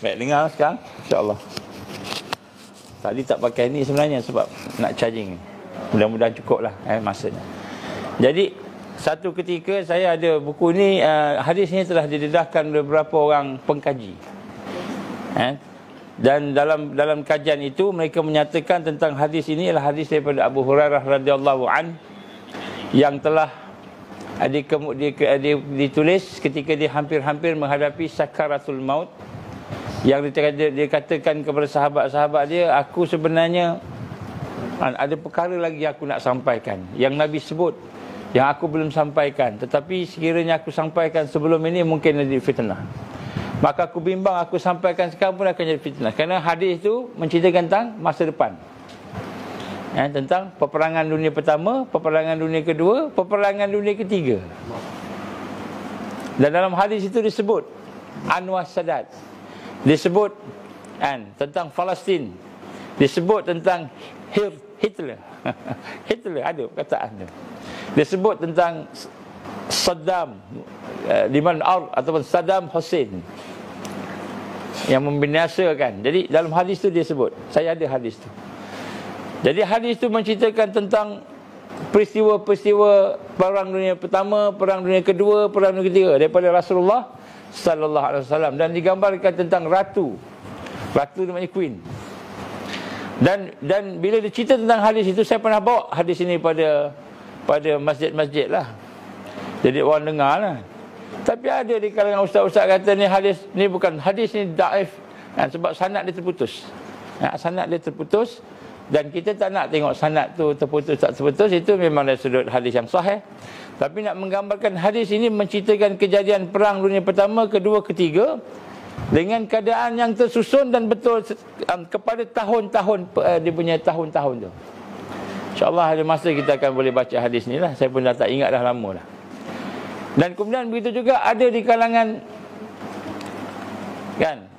Baik, dengar sekarang, insya-Allah. Tadi tak pakai ni sebenarnya sebab nak charging. Mudah-mudahan cukup lah masanya. Jadi satu ketika saya ada buku ni, hadis ni telah didedahkan oleh beberapa orang pengkaji. Dan dalam kajian itu mereka menyatakan tentang hadis ini adalah hadis daripada Abu Hurairah radhiyallahu an yang telah ditulis ketika dia hampir-hampir menghadapi sakaratul maut, yang dia katakan kepada sahabat-sahabat dia, aku sebenarnya ada perkara lagi yang aku nak sampaikan yang Nabi sebut, yang aku belum sampaikan, tetapi sekiranya aku sampaikan sebelum ini mungkin jadi fitnah. Maka aku bimbang aku sampaikan sekarang pun akan jadi fitnah, kerana hadis itu menceritakan tentang masa depan, tentang peperangan dunia pertama, peperangan dunia kedua, peperangan dunia ketiga. Dan dalam hadis itu disebut Anwar Sadat, disebut tentang Palestin, disebut tentang Hitler. Hitler ada perkataan tu. Disebut tentang Saddam Liman Ar ataupun Saddam Hussein yang membinasakan. Jadi dalam hadis tu dia sebut. Saya ada hadis tu. Jadi hadis tu menceritakan tentang peristiwa-peristiwa perang dunia pertama, perang dunia kedua, perang dunia ketiga daripada Rasulullah sallallahu alaihi wasallam, dan digambarkan tentang ratu namanya queen. Dan bila dia cerita tentang hadis itu, saya pernah bawa hadis ini pada masjid-masjid lah. Jadi orang dengar lah. Tapi ada di kalangan ustaz-ustaz kata ni hadis ni bukan, hadis ni daif, sebab sanad dia terputus. Sanad dia terputus, dan kita tak nak tengok sanad tu terputus tak terputus, itu memang dari sudut hadis yang sahih. Tapi nak menggambarkan hadis ini menceritakan kejadian perang dunia pertama, kedua, ketiga dengan keadaan yang tersusun dan betul kepada tahun-tahun, dia punya tahun-tahun tu. InsyaAllah ada masa kita akan boleh baca hadis ni lah. Saya pun dah tak ingat dah lama dah. Dan kemudian begitu juga ada di kalangan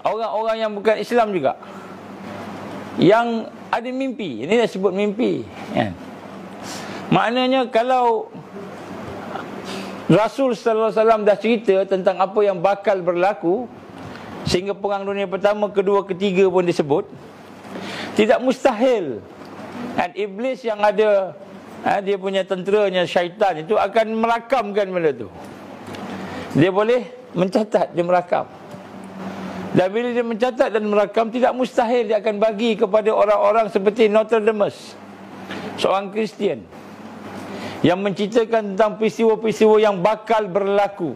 orang-orang yang bukan Islam juga, yang ada mimpi. Ini dah sebut mimpi, Maknanya kalau Rasul sallallahu alaihi wasallam dah cerita tentang apa yang bakal berlaku, sehingga perang dunia pertama, kedua, ketiga pun disebut, tidak mustahil iblis yang ada, dia punya tenteranya syaitan itu akan merakamkan benda tu. Dia boleh mencatat, dia merakam. Dan bila dia mencatat dan merakam, tidak mustahil dia akan bagi kepada orang-orang seperti Nostradamus, seorang Kristian, yang menceritakan tentang peristiwa-peristiwa yang bakal berlaku.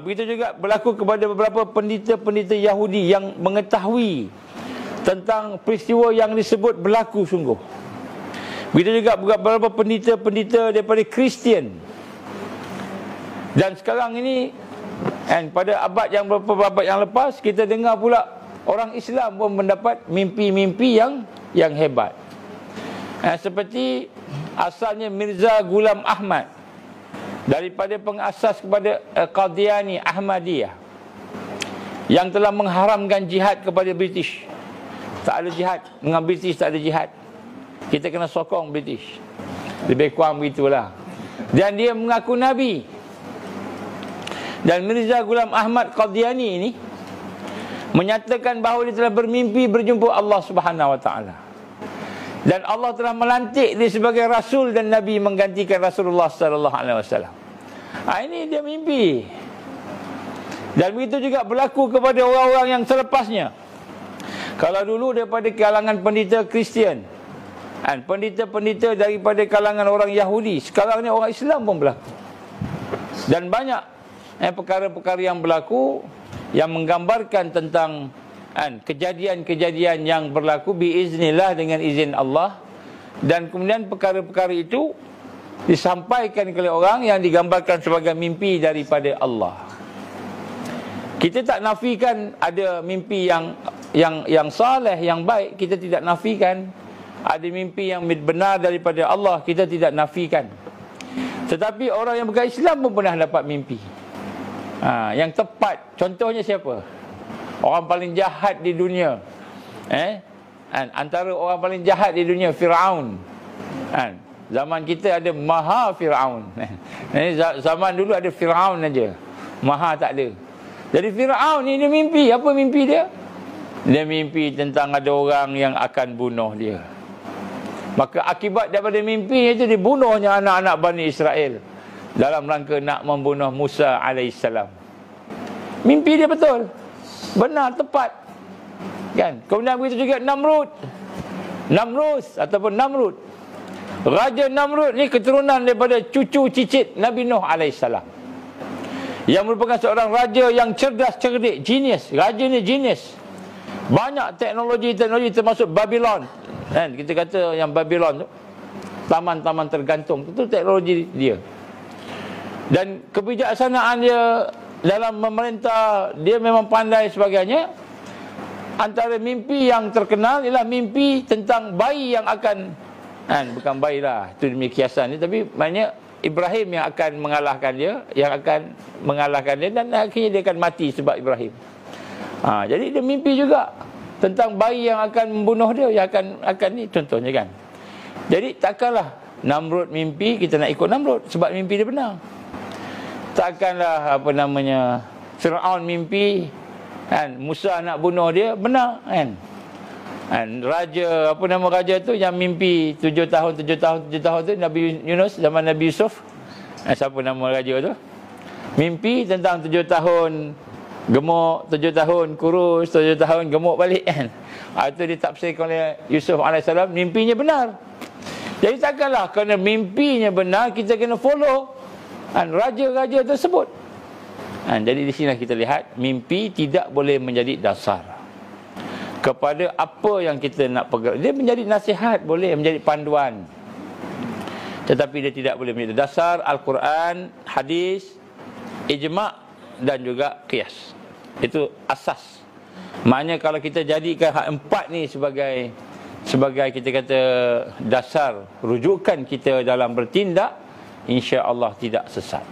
Begitu juga berlaku kepada beberapa pendeta-pendeta Yahudi yang mengetahui tentang peristiwa yang disebut berlaku sungguh. Begitu juga beberapa pendeta-pendeta daripada Kristian. Dan sekarang ini, pada abad yang beberapa abad yang lepas, kita dengar pula orang Islam pun mendapat mimpi-mimpi yang hebat. Seperti asalnya Mirza Ghulam Ahmad, daripada pengasas kepada Qadiani Ahmadiyah, yang telah mengharamkan jihad kepada British. Tak ada jihad dengan British, tak ada jihad. Kita kena sokong British, lebih kurang begitulah. Dan dia mengaku Nabi. Dan Mirza Ghulam Ahmad Qadiani ini menyatakan bahawa dia telah bermimpi berjumpa Allah Subhanahu Wa Taala. Dan Allah telah melantik dia sebagai Rasul dan Nabi menggantikan Rasulullah sallallahu alaihi wasallam. Ini dia mimpi. Dan begitu juga berlaku kepada orang-orang yang selepasnya. Kalau dulu daripada kalangan pendeta Kristian, pendeta-pendeta daripada kalangan orang Yahudi, sekarang ni orang Islam pun berlaku. Dan banyak perkara-perkara yang berlaku yang menggambarkan tentang kejadian-kejadian yang berlaku biiznillah, dengan izin Allah. Dan kemudian perkara-perkara itu disampaikan oleh orang yang digambarkan sebagai mimpi daripada Allah. Kita tak nafikan ada mimpi yang saleh, yang baik, kita tidak nafikan. Ada mimpi yang benar daripada Allah, kita tidak nafikan. Tetapi orang yang bukan Islam pun pernah dapat mimpi yang tepat. Contohnya siapa? Orang paling jahat di dunia, antara orang paling jahat di dunia, Firaun. Zaman kita ada Maha Firaun. Zaman dulu ada Firaun aja, Maha tak ada. Jadi Firaun ni dia mimpi. Apa mimpi dia? Dia mimpi tentang ada orang yang akan bunuh dia. Maka akibat daripada mimpi itu dibunuhnya anak-anak Bani Israel dalam rangka nak membunuh Musa alaihissalam. Mimpi dia betul. Benar, tepat. Kan? Kemudian begitu juga Namrus ataupun Namrud. Raja Namrud ni keturunan daripada cucu cicit Nabi Nuh alaihissalam, yang merupakan seorang raja yang cerdas, cerdik, genius. Raja ni genius. Banyak teknologi termasuk Babylon. Kan? Kita kata yang Babylon tu taman-taman tergantung, itu teknologi dia. Dan kebijaksanaan dia dalam memerintah, dia memang pandai sebagainya. Antara mimpi yang terkenal ialah mimpi tentang bayi yang akan, bukan bayi lah, itu demi kiasan ni, tapi maknanya Ibrahim yang akan mengalahkan dia, dan akhirnya dia akan mati sebab Ibrahim. Jadi dia mimpi juga tentang bayi yang akan membunuh dia, yang akan ni contohnya kan. Jadi takkanlah Namrud mimpi kita nak ikut Namrud sebab mimpi dia benar. Takkanlah Firaun mimpi kan Musa nak bunuh dia, benar kan. Raja raja tu yang mimpi 7 tahun tu Nabi Yunus zaman Nabi Yusuf. Siapa nama raja tu? Mimpi tentang 7 tahun gemuk, 7 tahun kurus, 7 tahun gemuk balik kan. Itu ditafsirkan oleh Yusuf alaihissalam, mimpinya benar. Jadi takkanlah kerana mimpinya benar kita kena follow raja-raja tersebut. Jadi di sini kita lihat mimpi tidak boleh menjadi dasar kepada apa yang kita nak pegang. Dia menjadi nasihat, boleh menjadi panduan, tetapi dia tidak boleh menjadi dasar. Al-Quran, hadis, ijma' dan juga qiyas, itu asas. Maknanya kalau kita jadikan hak empat ni sebagai kita kata dasar rujukan kita dalam bertindak, insya-Allah tidak sesat.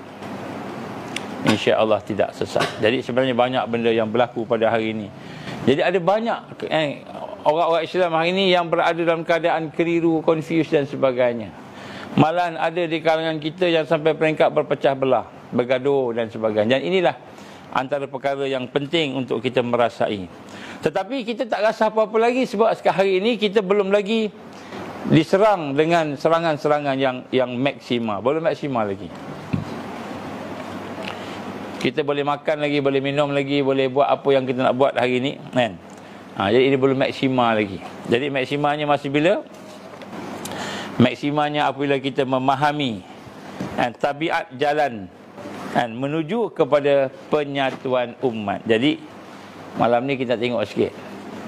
InsyaAllah tidak sesat. Jadi sebenarnya banyak benda yang berlaku pada hari ini. Jadi ada banyak orang-orang Islam hari ini yang berada dalam keadaan keliru, confused dan sebagainya. Malahan ada di kalangan kita yang sampai peringkat berpecah belah, bergaduh dan sebagainya. Dan inilah antara perkara yang penting untuk kita merasai. Tetapi kita tak rasa apa-apa lagi sebab hari ini kita belum lagi diserang dengan serangan-serangan yang maksima. Belum maksima lagi. Kita boleh makan lagi, boleh minum lagi, boleh buat apa yang kita nak buat hari ini kan. Jadi ini belum maksima lagi. Jadi maksimanya masih bila? Maksimanya apabila kita memahami tabiat jalan menuju kepada penyatuan umat. Jadi malam ni kita tengok sikit.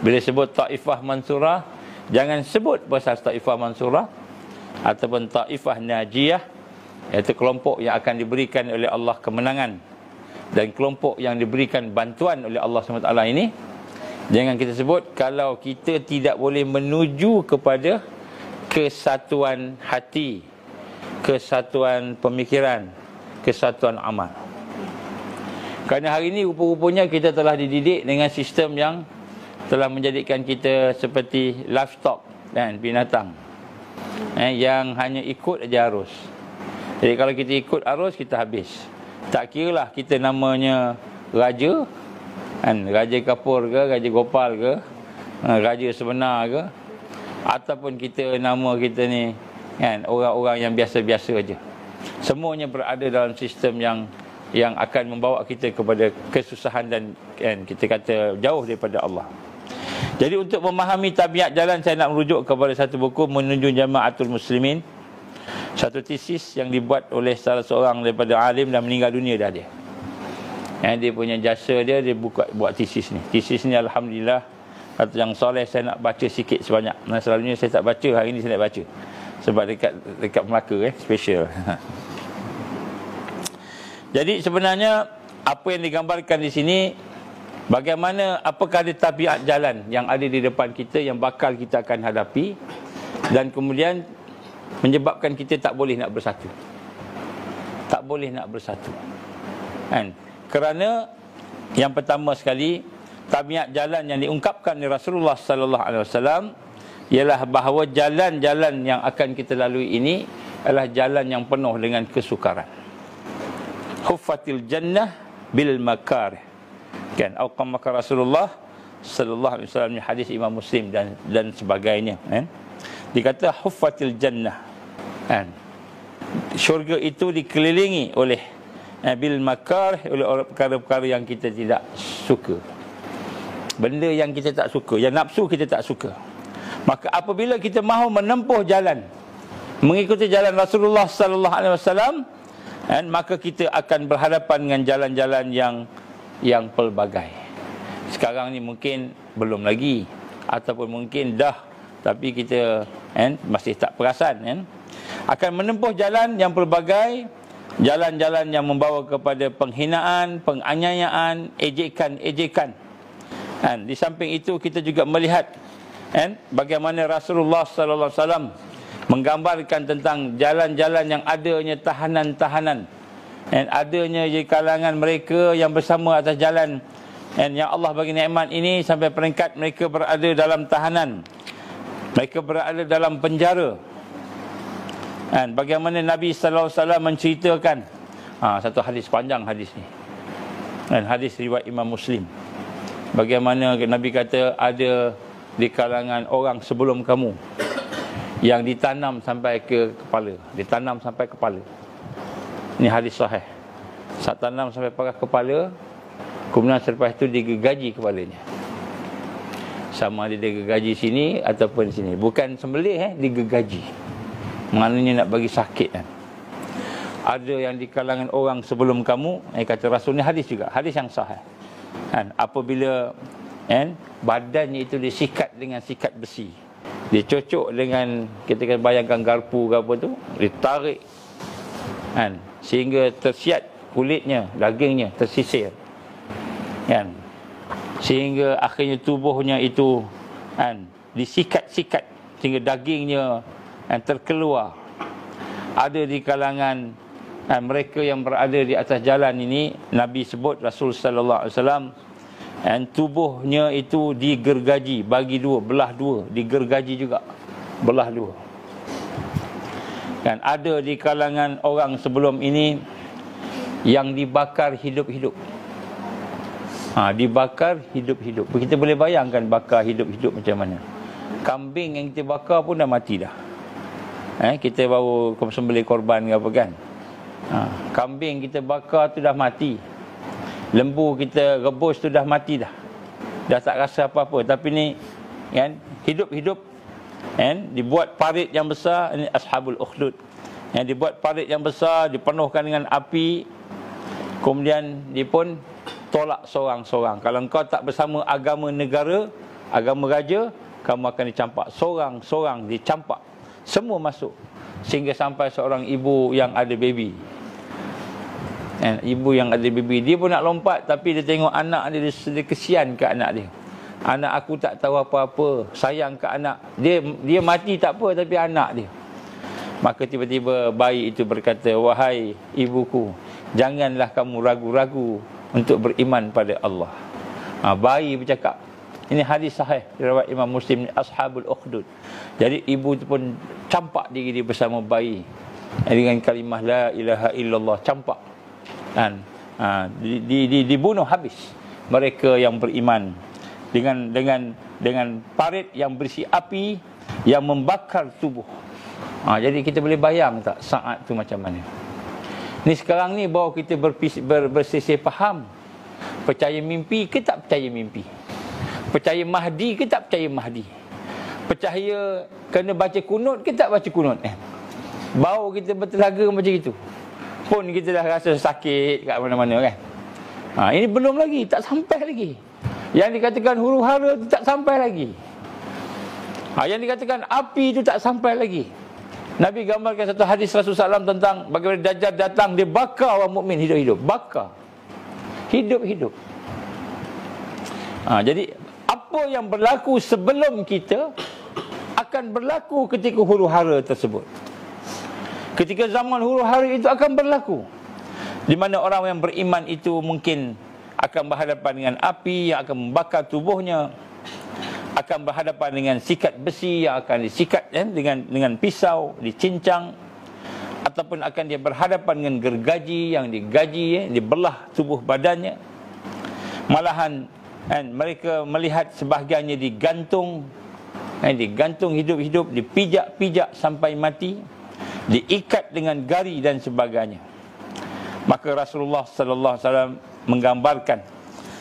Bila sebut Taifah Mansurah, jangan sebut pasal Taifah Mansurah ataupun Taifah Najiyah, iaitu kelompok yang akan diberikan oleh Allah kemenangan dan kelompok yang diberikan bantuan oleh Allah SWT ini. Jangan kita sebut kalau kita tidak boleh menuju kepada kesatuan hati, kesatuan pemikiran, kesatuan amal. Kerana hari ini rupa-rupanya kita telah dididik dengan sistem yang telah menjadikan kita seperti livestock dan binatang yang hanya ikut aja arus. Jadi kalau kita ikut arus, kita habis. Tak kira lah kita namanya raja, Raja Kapur ke, Raja Gopal ke, Raja sebenar ke, ataupun kita nama kita ni orang-orang yang biasa-biasa aja. Semuanya berada dalam sistem yang akan membawa kita kepada kesusahan dan kita kata jauh daripada Allah. Jadi untuk memahami tabiat jalan, saya nak merujuk kepada satu buku Menuju Jamaatul Muslimin. Satu tesis yang dibuat oleh salah seorang daripada alim dan meninggal dunia dah dia. Dia punya jasa dia buat tesis ni. Tesis ni alhamdulillah kata yang soleh saya nak baca sikit sebanyak. Selalunya saya tak baca, hari ni saya nak baca. Sebab dekat Melaka special. Jadi sebenarnya apa yang digambarkan di sini, bagaimana, apakah ada tabiat jalan yang ada di depan kita yang bakal kita akan hadapi, dan kemudian menyebabkan kita tak boleh nak bersatu. Tak boleh nak bersatu. Kerana yang pertama sekali, tabiat jalan yang diungkapkan oleh Rasulullah sallallahu alaihi wasallam ialah bahawa jalan-jalan yang akan kita lalui ini adalah jalan yang penuh dengan kesukaran. Huffatil jannah bil makarih. Kan, maka Rasulullah sallallahu alaihi wasallam, hadis Imam Muslim dan sebagainya, kan. Dikata huffatil jannah, kan. Syurga itu dikelilingi oleh bil makar, oleh perkara-perkara yang kita tidak suka. Benda yang kita tak suka, yang nafsu kita tak suka. Maka apabila kita mahu menempuh jalan, mengikuti jalan Rasulullah sallallahu alaihi wasallam, kan, maka kita akan berhadapan dengan jalan-jalan yang pelbagai. Sekarang ni mungkin belum lagi, ataupun mungkin dah, tapi kita, kan, masih tak perasan, kan. Akan menempuh jalan yang pelbagai, jalan-jalan yang membawa kepada penghinaan, penganiayaan, ejekan. Kan, di samping itu kita juga melihat, kan, bagaimana Rasulullah sallallahu alaihi wasallam menggambarkan tentang jalan-jalan yang adanya tahanan-tahanan, dan adanya di kalangan mereka yang bersama atas jalan, dan yang Allah bagi nikmat ini sampai peringkat mereka berada dalam tahanan, mereka berada dalam penjara. Dan bagaimana Nabi sallallahu alaihi wasallam menceritakan satu hadis, panjang hadis ni, dan hadis riwayat Imam Muslim, bagaimana Nabi kata ada di kalangan orang sebelum kamu yang ditanam sampai ke kepala, ditanam sampai kepala. Ini hadis sahih. Saat tanam sampai paras kepala, kemudian selepas itu digergaji kepalanya. Sama ada digergaji sini ataupun sini. Bukan sembelih, digergaji. Maknanya nak bagi sakit, kan. Ada yang di kalangan orang sebelum kamu, kata Rasul, ni hadis juga, hadis yang sahih, kan, apabila, kan, badannya itu disikat dengan sikat besi, dicocok dengan, kita kan bayangkan garpu ke apa tu, ditarik, kan, sehingga tersiat kulitnya, dagingnya tersisir, kan, sehingga akhirnya tubuhnya itu, kan, disikat-sikat sehingga dagingnya, kan, terkeluar. Ada di kalangan, kan, mereka yang berada di atas jalan ini, Nabi sebut, Rasul sallallahu alaihi wasallam, dan tubuhnya itu digergaji, bagi dua, belah dua, digergaji juga, belah dua. Kan, ada di kalangan orang sebelum ini yang dibakar hidup-hidup. Dibakar hidup-hidup. Kita boleh bayangkan bakar hidup-hidup macam mana. Kambing yang kita bakar pun dah mati dah. Kita baru sembelih korban ke apa, kan. Kambing kita bakar tu dah mati. Lembu kita rebus tu dah mati dah. Dah tak rasa apa-apa. Tapi ni, kan, hidup-hidup, kan, dibuat parit yang besar. Ini ashabul ukhdud. Yang dibuat parit yang besar, dipenuhkan dengan api. Kemudian dia pun tolak seorang-seorang. Kalau kau tak bersama agama negara, agama raja, kamu akan dicampak. Seorang-seorang dicampak. Semua masuk. Sehingga sampai seorang ibu yang ada baby. Ibu yang ada baby, dia pun nak lompat, tapi dia tengok anak dia kesian ke anak dia. Anak aku tak tahu apa-apa, sayang ke anak. Dia mati tak apa, tapi anak dia. Maka tiba-tiba bayi itu berkata, wahai ibuku, janganlah kamu ragu-ragu untuk beriman pada Allah. Bayi bercakap. Ini hadis sahih riwayat Imam Muslim, ashabul ukhdud. Jadi ibu itu pun campak diri dia bersama bayi dengan kalimah la ilaha illallah, campak. Dan dibunuh habis mereka yang beriman dengan parit yang berisi api yang membakar tubuh. Jadi kita boleh bayang tak saat tu macam mana. Ni sekarang ni baru kita bersisih faham. Percaya mimpi ke tak percaya mimpi? Percaya Mahdi ke tak percaya Mahdi? Percaya kena baca kunut ke tak baca kunut? Baru kita bertelaga macam itu, pun kita dah rasa sakit kat mana-mana, kan. Ini belum lagi, tak sampai lagi. Yang dikatakan huru hara itu tak sampai lagi. Yang dikatakan api itu tak sampai lagi. Nabi gambarkan satu hadis Rasulullah SAW tentang bagaimana Dajjal datang, dia bakar orang mukmin hidup-hidup. Bakar hidup-hidup. Jadi apa yang berlaku sebelum kita akan berlaku ketika huru hara tersebut. Ketika zaman huru hara itu akan berlaku, di mana orang yang beriman itu mungkin akan berhadapan dengan api yang akan membakar tubuhnya, akan berhadapan dengan sikat besi yang akan disikat, dengan pisau dicincang, ataupun akan dia berhadapan dengan gergaji yang digaji, dibelah tubuh badannya. Malahan mereka melihat sebahagiannya digantung hidup-hidup, dipijak-pijak sampai mati, diikat dengan gari dan sebagainya. Maka Rasulullah sallallahu alaihi wasallam menggambarkan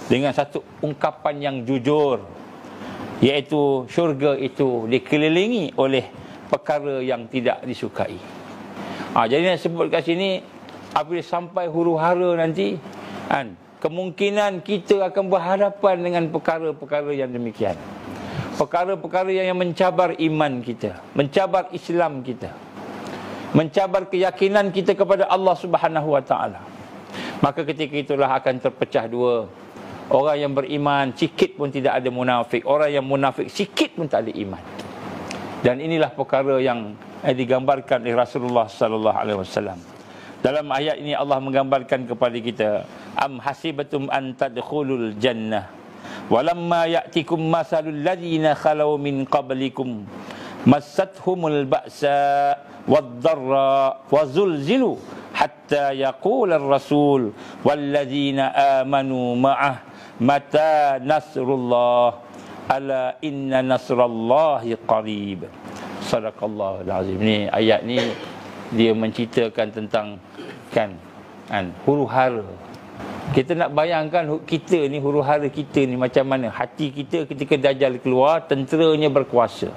dengan satu ungkapan yang jujur, iaitu syurga itu dikelilingi oleh perkara yang tidak disukai. Jadi nak sebut kat sini, apabila sampai huru-hara nanti, kemungkinan kita akan berhadapan dengan perkara-perkara yang demikian. Perkara-perkara yang mencabar iman kita, mencabar Islam kita, mencabar keyakinan kita kepada Allah Subhanahu wa taala. Maka ketika itulah akan terpecah dua. Orang yang beriman sikit pun tidak ada munafik, orang yang munafik sikit pun tak ada iman. Dan inilah perkara yang digambarkan oleh Rasulullah sallallahu alaihi wasallam. Dalam ayat ini Allah menggambarkan kepada kita, am hasibatum an tadkhulul jannah walamma ya'tikum masalul ladzina khalau min qablikum massathumul ba'sa wad-dharra wazulzilu hatta yaqula ar-rasul walladzina amanu ma'ah mata nasrullah ala inna nasrallahi qarib. Sadaqallahul azim. Ni ayat ni dia menceritakan tentang huru-hara. Kita nak bayangkan kita ni, huru-hara kita ni macam mana hati kita ketika Dajjal keluar, tenteranya berkuasa.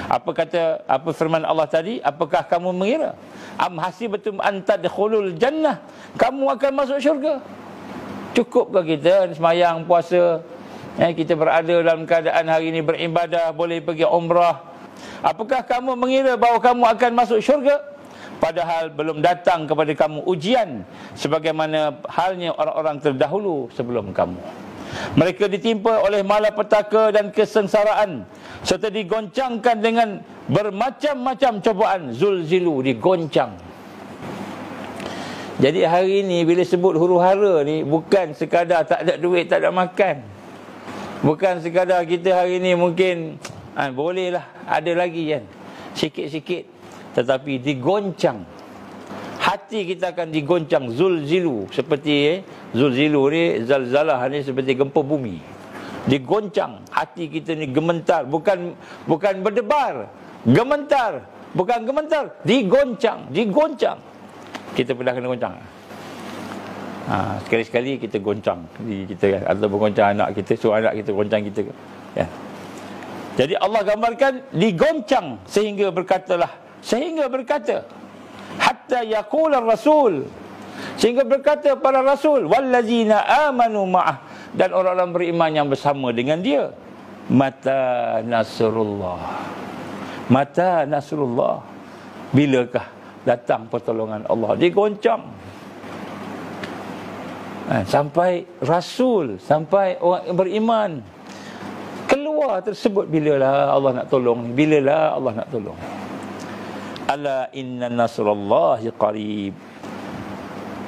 Apa firman Allah tadi? Apakah kamu mengira? Am hasibatum an tadkhulul jannah? Kamu akan masuk syurga? Cukupkah kita sembahyang, puasa, kita berada dalam keadaan hari ini beribadah, boleh pergi umrah? Apakah kamu mengira bahawa kamu akan masuk syurga? Padahal belum datang kepada kamu ujian sebagaimana halnya orang-orang terdahulu sebelum kamu. Mereka ditimpa oleh malapetaka dan kesengsaraan serta digoncangkan dengan bermacam-macam cubaan. Zulzilu, digoncang. Jadi hari ini bila sebut huru-hara ni, bukan sekadar tak ada duit, tak ada makan. Bukan sekadar kita hari ini mungkin bolehlah ada lagi kan, sikit-sikit. Tetapi digoncang. Hati kita akan digoncang. Zulzilu, seperti zulzilu ni, zalzalah ni seperti gempa bumi. Digoncang. Hati kita ni gementar. Bukan berdebar, gementar. Bukan gementar, digoncang. Kita pernah kena goncang? Sekali-sekali kita goncang diri kita kan, atau bergoncang anak kita, suruh anak kita goncang kita kan. Jadi Allah gambarkan digoncang sehingga berkata hatta yaqula rasul, sehingga berkata para rasul, wallazina amanu ma'ah, dan orang-orang beriman yang bersama dengan dia, mata nasrullah, bilakah datang pertolongan Allah? Digoncang. Sampai rasul, sampai orang beriman keluar tersebut, bilalah Allah nak tolong, bilalah Allah nak tolong. Ala inna nasrallahi qarib.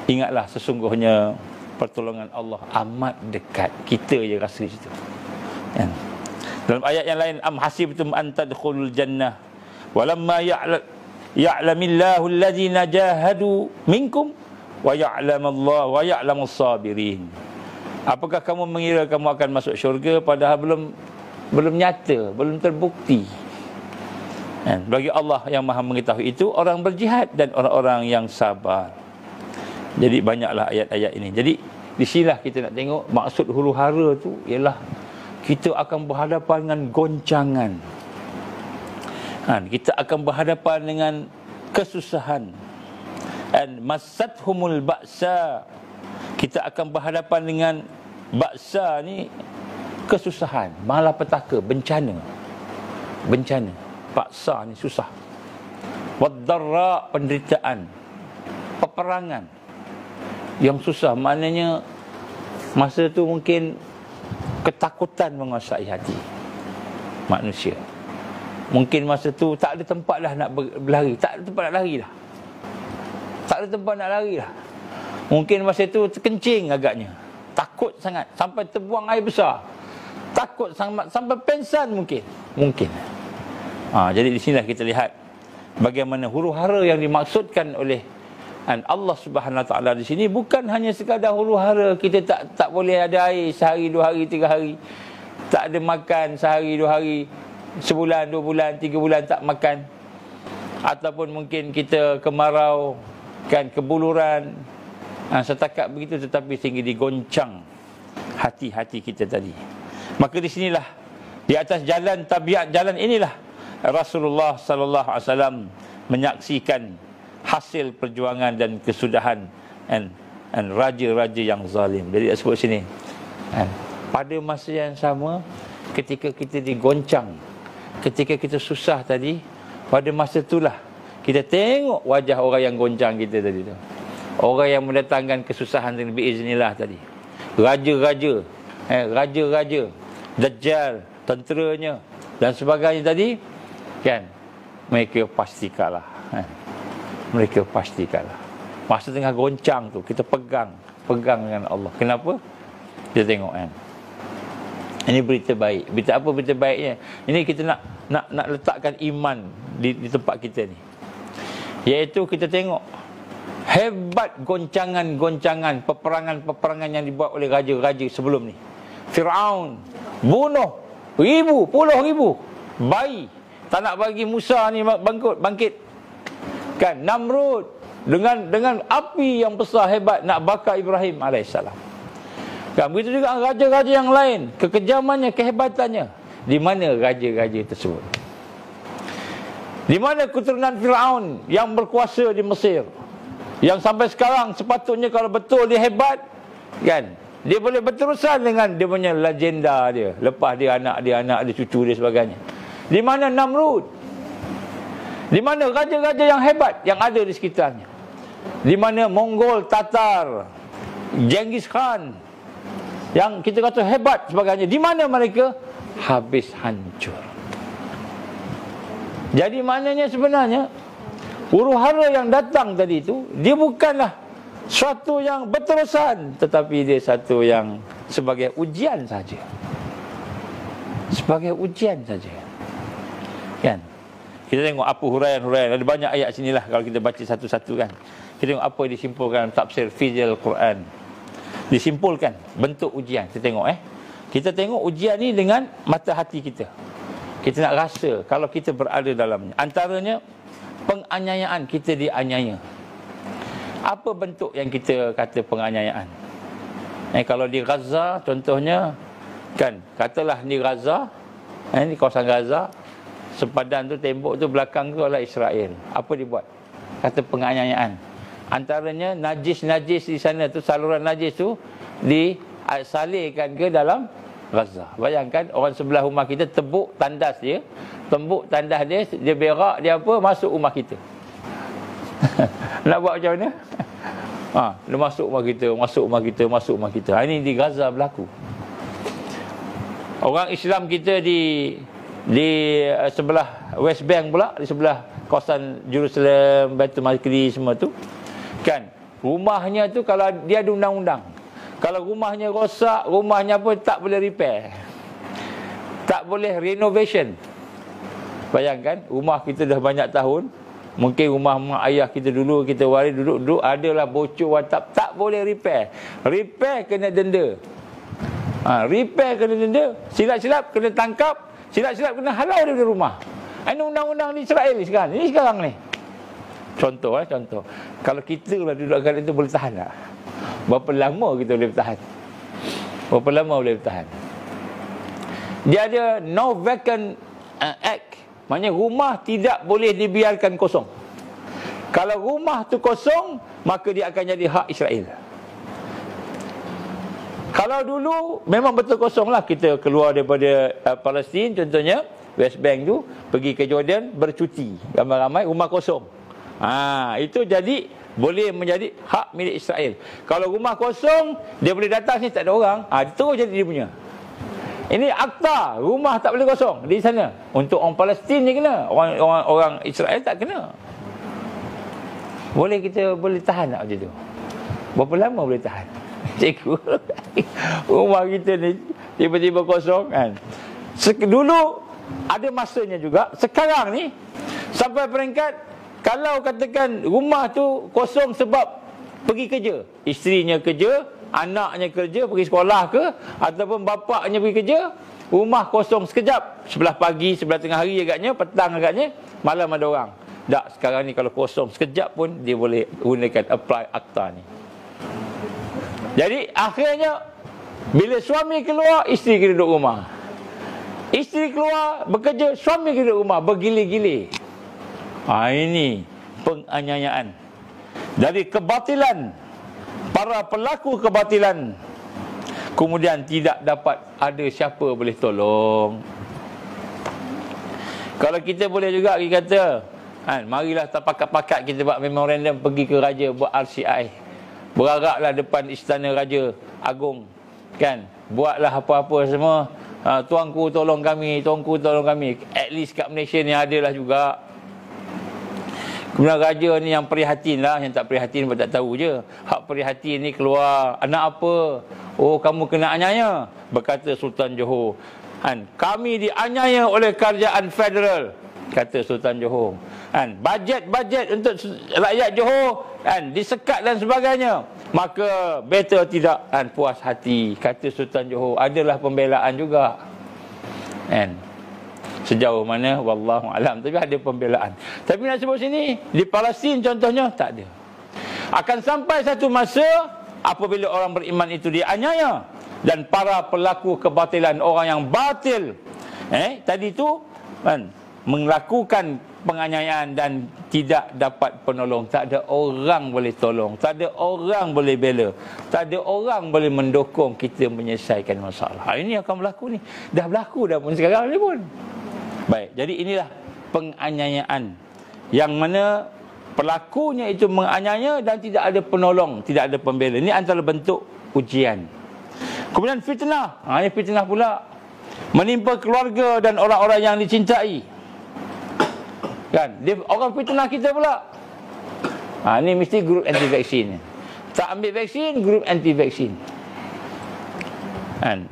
Ingatlah sesungguhnya pertolongan Allah amat dekat. Kita je rasa situ. Dalam ayat yang lain, am hasibtum an tadkhulul jannah walamma ya'lamillahu allazina jahadu minkum wa ya'lamallahu wa ya'lamus sabirin. Apakah kamu mengira kamu akan masuk syurga padahal belum nyata, belum terbukti? Bagi Allah yang Maha mengetahui itu orang berjihad dan orang-orang yang sabar. Jadi banyaklah ayat-ayat ini. Jadi di sinilah kita nak tengok maksud huru-hara tu ialah kita akan berhadapan dengan goncangan. Kita akan berhadapan dengan kesusahan. Massathumul ba'sa. Kita akan berhadapan dengan ba'sa ni, kesusahan, malapetaka, bencana. Paksa ni susah. Wad-dharra, penderitaan, peperangan yang susah. Maknanya masa tu mungkin ketakutan menguasai hati manusia. Mungkin masa tu tak ada tempat dah nak berlari, tak ada tempat nak lari dah. Mungkin masa tu terkencing agaknya, takut sangat sampai terbuang air besar, takut sangat sampai pengsan mungkin. Jadi di sinilah kita lihat bagaimana huru-hara yang dimaksudkan oleh Dan Allah Subhanahu Wa Taala di sini bukan hanya sekadar huru-hara kita tak boleh ada air sehari, 2 hari, 3 hari. Tak ada makan sehari, 2 hari, sebulan, 2 bulan, 3 bulan tak makan. Ataupun mungkin kita kemarau, kan, kebuluran. Setakat begitu, tetapi sehingga digoncang hati-hati kita tadi. Maka di sinilah, di atas jalan tabiat jalan inilah Rasulullah sallallahu alaihi wasallam menyaksikan hasil perjuangan dan kesudahan dan raja-raja yang zalim. Jadi dia sebut sini, pada masa yang sama, ketika kita digoncang, ketika kita susah tadi, pada masa itulah kita tengok wajah orang yang goncang kita tadi tu, orang yang mendatangkan kesusahan dan biiznillah tadi, raja-raja, raja-raja, Dajjal, tenteranya dan sebagainya tadi, kan, mereka pasti kalah. Mereka pasti kalah. Masa tengah goncang tu, kita pegang dengan Allah. Kenapa? Kita tengok, kan. Ini berita baik. Berita apa berita baiknya? Ini kita nak letakkan iman di tempat kita ni. Iaitu kita tengok hebat goncangan-goncangan, peperangan-peperangan yang dibuat oleh raja-raja sebelum ni. Firaun bunuh puluh ribu bayi, tak nak bagi Musa ni bangkit. Kan, Namrud dengan api yang besar hebat nak bakar Ibrahim alaihissalam. Kan, begitu juga raja-raja yang lain, kekejamannya, kehebatannya. Di mana raja-raja tersebut? Di mana keturunan Firaun yang berkuasa di Mesir, yang sampai sekarang sepatutnya kalau betul dia hebat, kan, dia boleh berterusan dengan dia punya legenda dia, lepas dia anak dia, cucu dia, sebagainya. Di mana Namrud? Di mana raja-raja yang hebat yang ada di sekitarnya? Di mana Mongol, Tatar, Genghis Khan yang kita kata hebat sebagainya? Di mana mereka? Habis hancur. Jadi maknanya sebenarnya huru-hara yang datang tadi itu, dia bukanlah suatu yang berterusan, tetapi dia satu yang sebagai ujian saja. Sebagai ujian saja. Kan? Kita tengok apa huraian-huraian. Ada banyak ayat sinilah kalau kita baca satu-satu, kan. Kita tengok apa yang disimpulkan tafsir Fizil Quran. Disimpulkan bentuk ujian. Kita tengok Kita tengok ujian ni dengan mata hati kita. Kita nak rasa kalau kita berada dalamnya. Antaranya penganiayaan, kita dianiaya. Apa bentuk yang kita kata penganiayaan? Kalau di Gaza contohnya, kan, katalah ni Gaza, ni kawasan Gaza, sepadan tu, tembok tu, belakang tu adalah Israel. Apa dibuat? Kata penganiayaan. Antaranya najis-najis di sana tu, saluran najis tu disalirkan ke dalam Gaza. Bayangkan orang sebelah rumah kita tembuk tandas dia, dia berak, dia apa, masuk rumah kita. Nak buat macam mana? Dia masuk rumah kita. Ini di Gaza berlaku. Orang Islam kita di sebelah West Bank pula, di sebelah kawasan Jerusalem, Baitul Maqdis semua tu, kan, rumahnya tu kalau dia ada undang-undang, kalau rumahnya rosak, rumahnya pun tak boleh repair, tak boleh renovation. Bayangkan, rumah kita dah banyak tahun, mungkin rumah mak ayah kita dulu, kita waris duduk adalah bocor atap, tak boleh repair kena denda. Repair kena denda, silap-silap kena tangkap, silap-silap kena halau dari rumah. Ini undang-undang di Israel ni sekarang. Ini sekarang ni. Contoh. Kalau kita lah duduk kat itu, boleh tahan tak? Berapa lama kita boleh bertahan? Dia ada no vacant act. Maknanya rumah tidak boleh dibiarkan kosong. Kalau rumah tu kosong, maka dia akan jadi hak Israel. Kalau dulu memang betul kosong lah, kita keluar daripada Palestin contohnya, West Bank tu, pergi ke Jordan bercuti, ramai-ramai, rumah kosong. Itu jadi boleh menjadi hak milik Israel. Kalau rumah kosong, dia boleh datang sini, tak ada orang, terus jadi dia punya. Ini akta, rumah tak boleh kosong di sana. Untuk orang Palestin je kena, orang Israel tak kena. Kita boleh tahan tak macam tu? Berapa lama boleh tahan? Cikgu, rumah kita ni tiba-tiba kosong, kan. Dulu ada masanya juga. Sekarang ni sampai peringkat Kalau katakan rumah tu kosong sebab pergi kerja, isterinya kerja, anaknya kerja, pergi sekolah ke, ataupun bapaknya pergi kerja, rumah kosong sekejap, sebelah pagi, sebelah tengah hari agaknya, petang agaknya, malam ada orang. Tak, sekarang ni kalau kosong sekejap pun dia boleh gunakan apply akta ni. Jadi akhirnya bila suami keluar, isteri kena duduk rumah. Isteri keluar bekerja, suami kena duduk rumah, bergilir-gilir. Ini penganiayaan. Dari kebatilan, para pelaku kebatilan, kemudian tidak dapat ada siapa boleh tolong. Kalau kita boleh juga, kita kata, marilah pakat-pakat kita buat memorandum, pergi ke raja, buat RCI, berharaplah depan istana raja agung, kan, buatlah apa-apa semua. Tuanku tolong kami, tuanku tolong kami. At least kat Malaysia ni adalah juga. Kemudian raja ni yang prihatin lah, yang tak prihatin pun tak tahu je. Hak prihatin ni keluar, anak apa? Oh, kamu kena aniaya, berkata Sultan Johor. Kami dianiaya oleh kerajaan federal, kata Sultan Johor. Bajet-bajet untuk rakyat Johor disekat dan sebagainya, maka better tidak puas hati, kata Sultan Johor. Adalah pembelaan juga, sejauh mana wallahu alam, tapi ada pembelaan. Tapi nak sebut sini, di Palestin contohnya tak ada. Akan sampai satu masa apabila orang beriman itu dianiaya, dan para pelaku kebatilan, orang yang batil tadi tu melakukan penganiayaan dan tidak dapat penolong. Tak ada orang boleh tolong, tak ada orang boleh bela, tak ada orang boleh mendukung kita menyelesaikan masalah. Ini akan berlaku ni. Dah berlaku dah pun sekarang ni pun. Baik, jadi inilah penganiayaan yang mana pelakunya itu menganiaya dan tidak ada penolong, tidak ada pembela. Ini antara bentuk ujian. Kemudian fitnah. Ini fitnah pula, menimpa keluarga dan orang-orang yang dicintai. Kan? Orang fitnah kita pula. Ini mesti grup anti-vaksin. Tak ambil vaksin, grup anti-vaksin.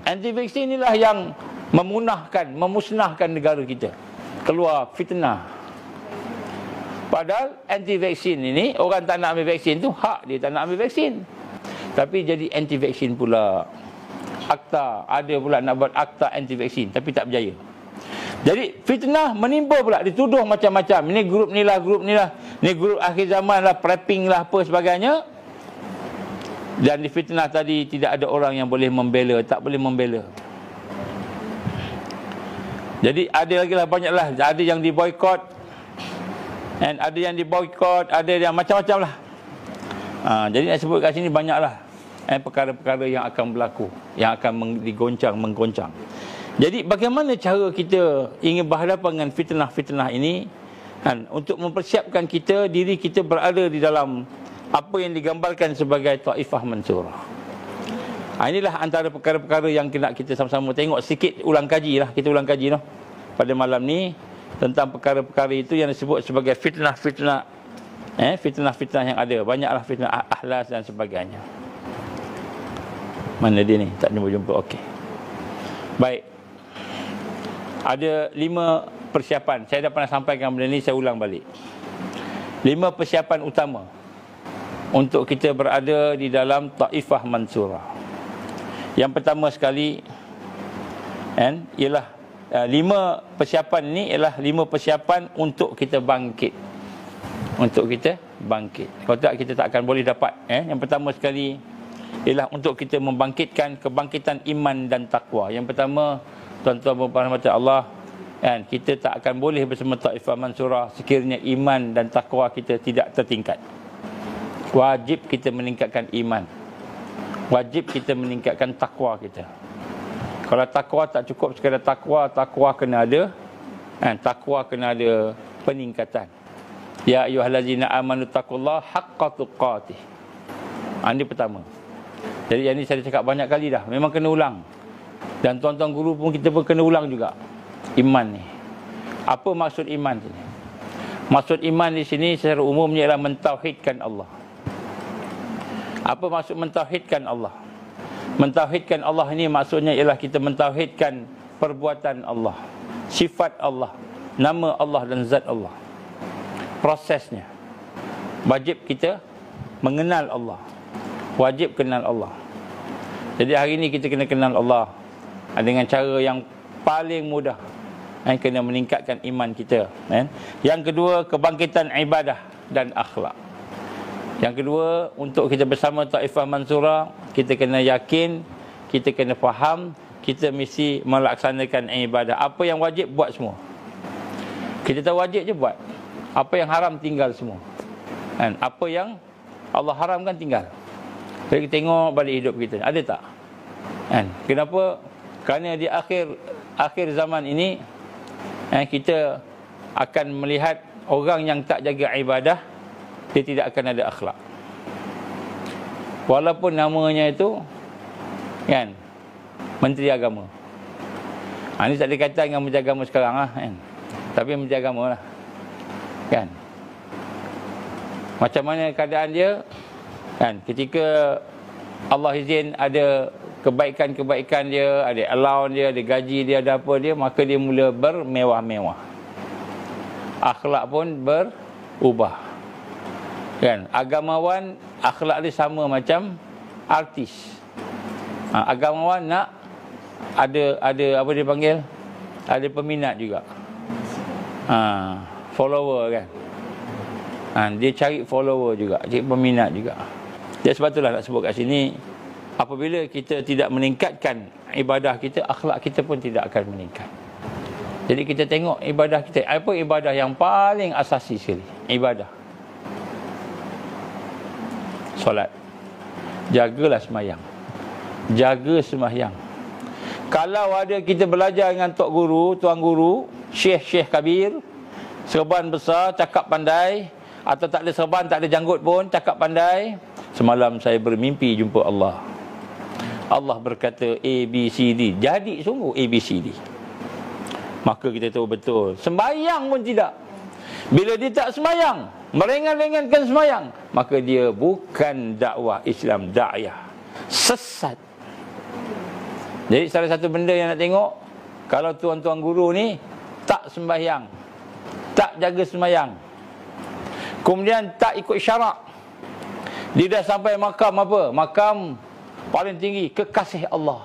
Anti-vaksin inilah yang memusnahkan negara kita. Keluar fitnah. Padahal anti-vaksin ini, orang tak nak ambil vaksin tu hak dia tak nak ambil vaksin, tapi jadi anti-vaksin pula. Akta, ada pula nak buat akta anti-vaksin, tapi tak berjaya. Jadi fitnah menimpa pula, dituduh macam-macam. Ini grup ni lah, ni grup akhir zaman lah, prepping lah, apa sebagainya. Dan di fitnah tadi tidak ada orang yang boleh membela, tak boleh membela. Jadi ada lagi lah, banyak lah. Ada yang diboykot, dan ada yang diboykot, ada yang macam-macam lah. Jadi nak sebut kat sini banyak lah perkara-perkara yang akan berlaku, yang akan menggoncang. Jadi bagaimana cara kita ingin berhadapan dengan fitnah-fitnah ini, untuk mempersiapkan kita, diri kita berada di dalam apa yang digambarkan sebagai Taifah Mansurah. Inilah antara perkara-perkara yang kena kita sama-sama tengok sikit, ulang kaji lah. Kita ulang kaji pada malam ni tentang perkara-perkara itu yang disebut sebagai fitnah-fitnah, fitnah-fitnah yang ada. Banyaklah fitnah ahlas dan sebagainya. Mana dia ni? Tak jumpa-jumpa. Okey. Baik. Ada 5 persiapan. Saya dah pernah sampaikan benda ni, saya ulang balik. 5 persiapan utama untuk kita berada di dalam Taifah Mansurah. Yang pertama sekali, ialah 5 persiapan ni ialah 5 persiapan untuk kita bangkit. Untuk kita bangkit. Kalau tak, kita tak akan boleh dapat. Yang pertama sekali ialah untuk kita membangkitkan kebangkitan iman dan takwa. Yang pertama, tuan-tuan dan puan Allah, kita tak akan boleh bersama Taifah Mansurah sekiranya iman dan takwa kita tidak tertingkat. Wajib kita meningkatkan iman, wajib kita meningkatkan takwa kita. Kalau takwa tak cukup sekadar takwa, takwa kena ada, takwa kena ada peningkatan. Ya ayyuhallazina amanu taqullaha haqqa tuqatih. Ini pertama. Jadi yang ini saya cakap banyak kali dah, memang kena ulang. Dan tuan-tuan guru pun kita pun kena ulang juga. Iman ni. Apa maksud iman ni? Maksud iman di sini secara umumnya ialah mentauhidkan Allah. Apa maksud mentauhidkan Allah? Mentauhidkan Allah ini maksudnya ialah kita mentauhidkan perbuatan Allah, sifat Allah, nama Allah dan zat Allah. prosesnya. Wajib kita mengenal Allah. Wajib kenal Allah. Jadi hari ini kita kena kenal Allah dengan cara yang paling mudah. Kena meningkatkan iman kita. Yang kedua, kebangkitan ibadah dan akhlak. Yang kedua, untuk kita bersama Taifah Mansurah, kita kena yakin, kita kena faham, kita mesti melaksanakan ibadah. Apa yang wajib, buat semua. Kita tahu wajib je buat. Apa yang haram, tinggal semua. Apa yang Allah haramkan, tinggal. Jadi kita tengok balik hidup kita, ada tak? Kenapa? Kerana di akhir zaman ini, kita akan melihat orang yang tak jaga ibadah, dia tidak akan ada akhlak. Walaupun namanya itu Menteri Agama. Ini tak ada kaitan dengan Menteri Agama sekarang Tapi Menteri Agama lah. Macam mana keadaan dia? Ketika Allah izin ada kebaikan-kebaikan dia, ada allowance dia, ada gaji dia, ada apa dia, maka dia mula bermewah-mewah. Akhlak pun berubah. Agamawan, akhlak dia sama macam artis. Agamawan nak ada apa dia panggil? Ada peminat juga. Follower kan. Dia cari follower juga, cari peminat juga. Jadi sebab itulah nak sebut kat sini, apabila kita tidak meningkatkan ibadah kita, akhlak kita pun tidak akan meningkat. Jadi kita tengok ibadah kita, apa ibadah yang paling asasi sekali? Ibadah solat. Jagalah sembahyang. Jaga sembahyang. Kalau ada kita belajar dengan tok guru, tuan guru, syekh kabir, serban besar, cakap pandai, atau tak ada serban, tak ada janggut pun, cakap pandai, semalam saya bermimpi jumpa Allah. Allah berkata A, B, C, D. Jadi sungguh A, B, C, D. Maka kita tahu betul. Sembahyang pun tidak. Bila dia tak sembahyang, merengan-rengankan sembahyang, maka dia bukan dakwah Islam, da'iyah. Sesat. Jadi salah satu benda yang nak tengok, kalau tuan-tuan guru ni tak sembahyang, tak jaga sembahyang, kemudian tak ikut syarak, dia dah sampai makam apa? Makam paling tinggi, kekasih Allah.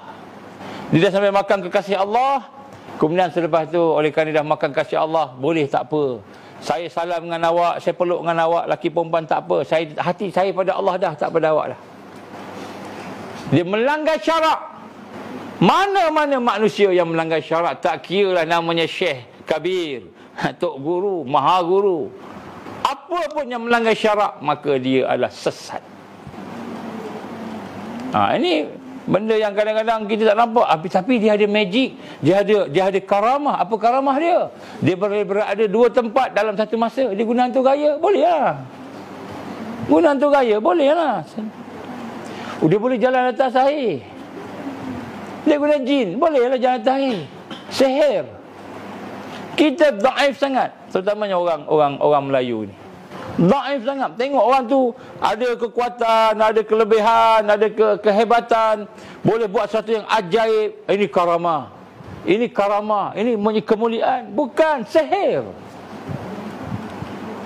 Dia dah sampai makam kekasih Allah, kemudian selepas tu, oleh kerana dah makan kasih Allah, boleh tak apa, saya salam dengan awak, saya peluk dengan awak, laki perempuan tak apa, hati saya pada Allah dah, tak pada awak dah. Dia melanggar syarak. Mana-mana manusia yang melanggar syarak, tak kira lah namanya syekh kabir, tok guru, maha guru, apa pun yang melanggar syarak, maka dia adalah sesat. Ini benda yang kadang-kadang kita tak nampak, tapi dia ada magic, dia ada karamah. Apa karamah dia? Dia berada dua tempat dalam satu masa. Dia guna hantu gaya, boleh lah. Guna hantu gaya, boleh lah. Dia boleh jalan atas air. Dia guna jin, boleh lah jalan atas air. Sihir. Kita daif sangat, terutamanya orang Melayu ni. Daif sangat. Tengok orang tu ada kekuatan, ada kelebihan, ada kehebatan, boleh buat sesuatu yang ajaib. Ini karamah. Ini karamah, ini kemuliaan. Bukan, sihir.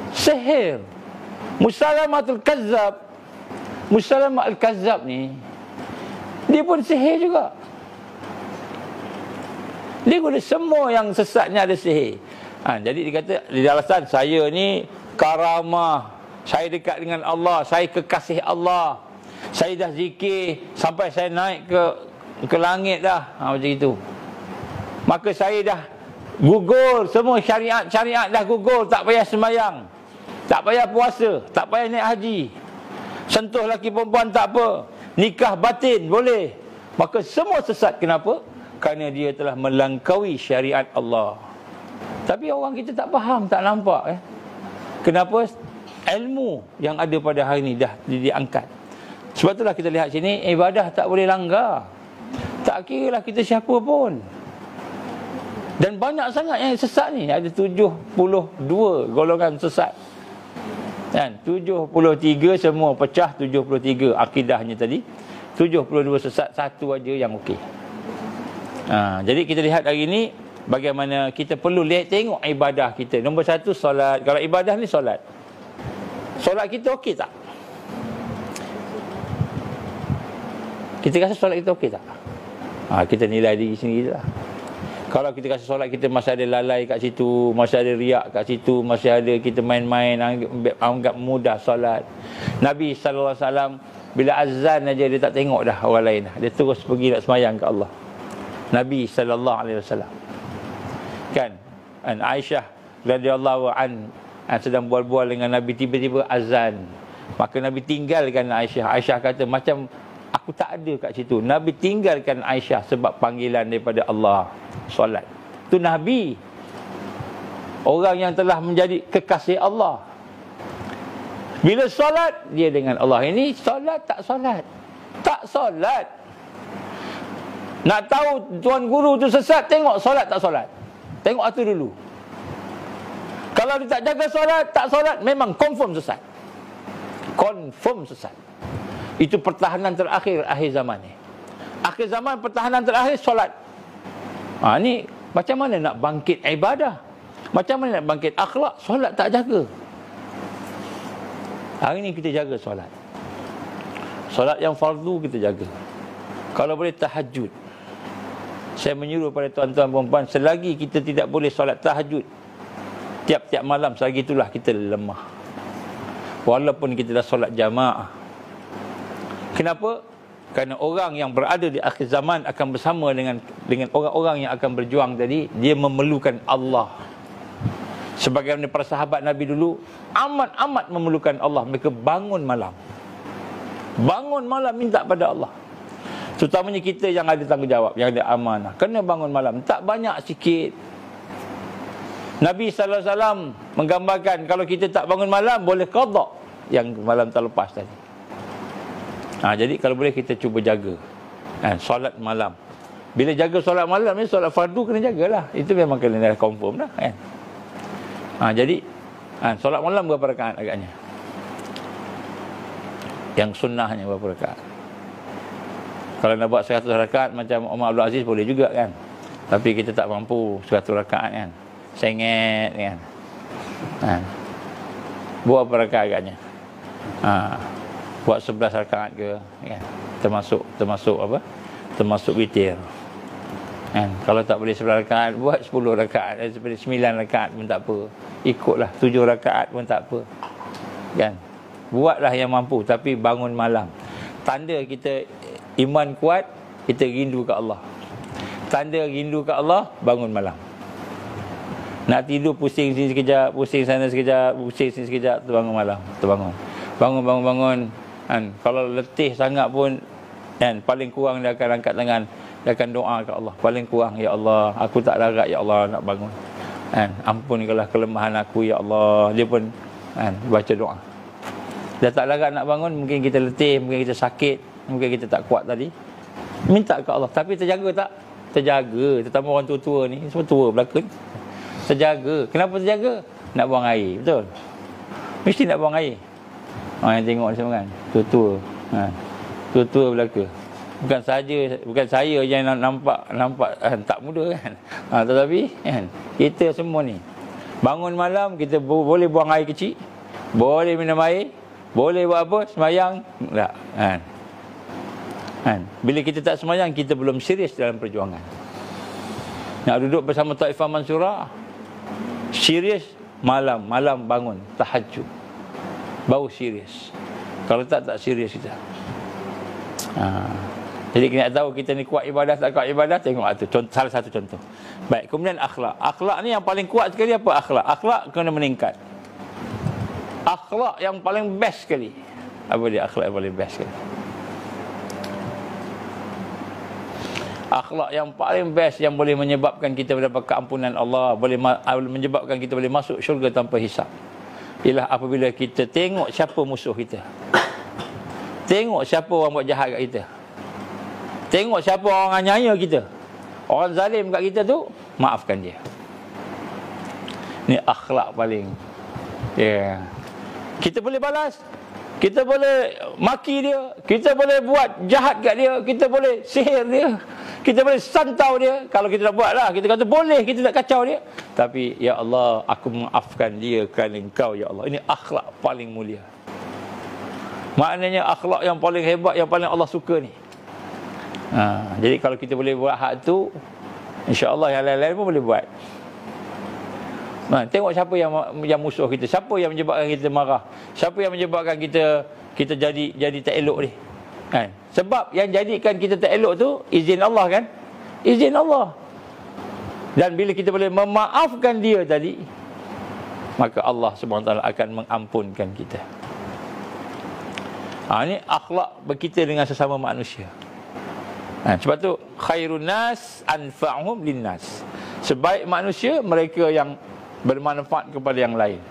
Sihir. Musalamatul kazzab. Musalamah al-kazzab ni, dia pun sihir juga. Dia guna semua yang sesatnya ada sihir. Jadi dia kata, di alasan saya ni karamah, saya dekat dengan Allah, saya kekasih Allah, saya dah zikir sampai saya naik ke langit dah, macam itu. Maka saya dah gugur semua syariat dah gugur, tak payah sembahyang, tak payah puasa, tak payah naik haji, sentuh laki perempuan tak apa, nikah batin boleh. Maka semua sesat. Kenapa? Kerana dia telah melangkaui syariat Allah. Tapi orang kita tak faham, tak nampak. Kenapa? Ilmu yang ada pada hari ini dah diangkat. Sebab itulah kita lihat sini, ibadah tak boleh langgar. Tak kira lah kita siapa pun. Dan banyak sangat yang sesat ni. Ada 72 golongan sesat. Kan? 73 semua pecah, 73 akidahnya tadi. 72 sesat, satu aja yang okey. Jadi kita lihat hari ini, bagaimana kita perlu lihat tengok ibadah kita. Nombor satu, solat. Kalau ibadah ni solat. Solat kita okey tak? Kita rasa solat kita okey tak? Kita nilai diri sendiri lah. Kalau kita rasa solat kita masih ada lalai kat situ, masih ada riak kat situ, masih ada kita main-main, anggap mudah solat. Nabi SAW bila azan aja dia tak tengok dah orang lain dah. Dia terus pergi nak semayang ke Allah. Nabi SAW. Kan? Aisyah radhiyallahu an sedang bual-bual dengan Nabi, tiba-tiba azan. Maka Nabi tinggalkan Aisyah. Aisyah kata, macam aku tak ada kat situ. Nabi tinggalkan Aisyah sebab panggilan daripada Allah. Solat. Itu Nabi. Orang yang telah menjadi kekasih Allah. Bila solat, dia dengan Allah. Ini solat tak solat? Tak solat. Nak tahu tuan guru tu sesat, tengok solat tak solat. Tengok itu dulu. Kalau dia tak jaga solat, tak solat, memang confirm sesat. Confirm sesat. Itu pertahanan terakhir akhir zaman ni. Akhir zaman pertahanan terakhir solat. Ni macam mana nak bangkit ibadah? Macam mana nak bangkit akhlak? Solat tak jaga. Hari ni kita jaga solat. Solat yang fardu kita jaga. Kalau boleh tahajud. Saya menyuruh pada tuan-tuan perempuan, selagi kita tidak boleh solat tahajud tiap-tiap malam, selagi itulah kita lemah. Walaupun kita dah solat jamaah. Kenapa? Kerana orang yang berada di akhir zaman akan bersama dengan orang-orang yang akan berjuang tadi. Dia memerlukan Allah. Sebagaimana para sahabat Nabi dulu amat-amat memerlukan Allah. Mereka bangun malam. Bangun malam minta pada Allah. Terutamanya kita yang ada tanggungjawab, yang ada amanah. Kena bangun malam. Tak banyak, sikit. Nabi SAW menggambarkan kalau kita tak bangun malam, boleh qada yang malam terlepas tadi. Jadi kalau boleh kita cuba jaga solat malam. Bila jaga solat malam ni, solat fardu kena jagalah. Itu memang kena confirm dah kan. Jadi solat malam berapa rakaat agaknya? Yang sunnahnya berapa rakaat? Kalau nak buat 100 rakaat macam Umar Abdul Aziz boleh juga kan. Tapi kita tak mampu 100 rakaat kan. Sengit kan. Buat berapa rakaat agaknya? Buat 11 rakaat ke kan? Termasuk apa? Termasuk witir kan? Kalau tak boleh 11 rakaat, buat 10 rakaat, 9 rakaat pun tak apa. Ikutlah 7 rakaat pun tak apa kan? Buatlah yang mampu, tapi bangun malam. Tanda kita iman kuat, kita rindu ke Allah. Tanda rindu ke Allah, bangun malam. Nak tidur pusing sini sekejap, pusing sana sekejap, pusing sini sekejap, terbangun malam, terbangun. Bangun. Kalau letih sangat pun paling kurang dia akan angkat tangan, dia akan doa ke Allah. Paling kurang, ya Allah, aku tak larat ya Allah nak bangun. Ampunilah kelemahan aku ya Allah. Dia pun baca doa. Dia tak larat nak bangun, mungkin kita letih, mungkin kita sakit, mungkin kita tak kuat tadi. Minta ke Allah. Tapi terjaga tak? Terjaga. Terutama orang tua-tua ni, semua tua belaka ni. Terjaga. Kenapa terjaga? Nak buang air, betul? Mesti nak buang air. Yang tengok semua kan, tua-tua. Tua-tua belaka. Bukan saya yang nampak tak muda kan. Tetapi kita semua ni bangun malam, kita boleh buang air kecil, boleh minum air, boleh buat apa, semayang tak Bila kita tak semayang, kita belum serius dalam perjuangan. Nak duduk bersama Taifah Mansurah, serius malam bangun tahajud, baru serius. Kalau tak serius kita. Jadi kita nak tahu kita ni kuat ibadah tak kuat ibadah, tengok tu salah satu contoh. Baik, kemudian akhlak. Akhlak ni yang paling kuat sekali apa? Akhlak kena meningkat. Akhlak yang paling best sekali. Apa dia akhlak yang paling best sekali? Akhlak yang paling best yang boleh menyebabkan kita mendapat keampunan Allah, boleh menyebabkan kita boleh masuk syurga tanpa hisap, ialah apabila kita tengok siapa musuh kita, tengok siapa orang buat jahat kat kita, tengok siapa orang aniaya kita, orang zalim kat kita tu, maafkan dia. Ni akhlak paling kita boleh balas, kita boleh maki dia, kita boleh buat jahat kat dia, kita boleh sihir dia, Kita boleh santau dia. Kalau kita nak buat lah, kita kata boleh, kita nak kacau dia. Tapi, ya Allah, aku maafkan dia kerana Engkau, ya Allah. Ini akhlak paling mulia. Maknanya akhlak yang paling hebat, yang paling Allah suka ni. Jadi kalau kita boleh buat hak tu, insya-Allah yang lain-lain pun boleh buat. Tengok siapa yang musuh kita, siapa yang menyebabkan kita marah, siapa yang menyebabkan kita jadi tak elok ni. Kan? Sebab yang jadikan kita tak elok tu izin Allah kan? Izin Allah. Dan bila kita boleh memaafkan dia tadi, maka Allah SWT akan mengampunkan kita. Ini akhlak berkita dengan sesama manusia. Sebab tu khairun nas anfa'uhum linnas. Sebaik manusia mereka yang bermanfaat kepada yang lain.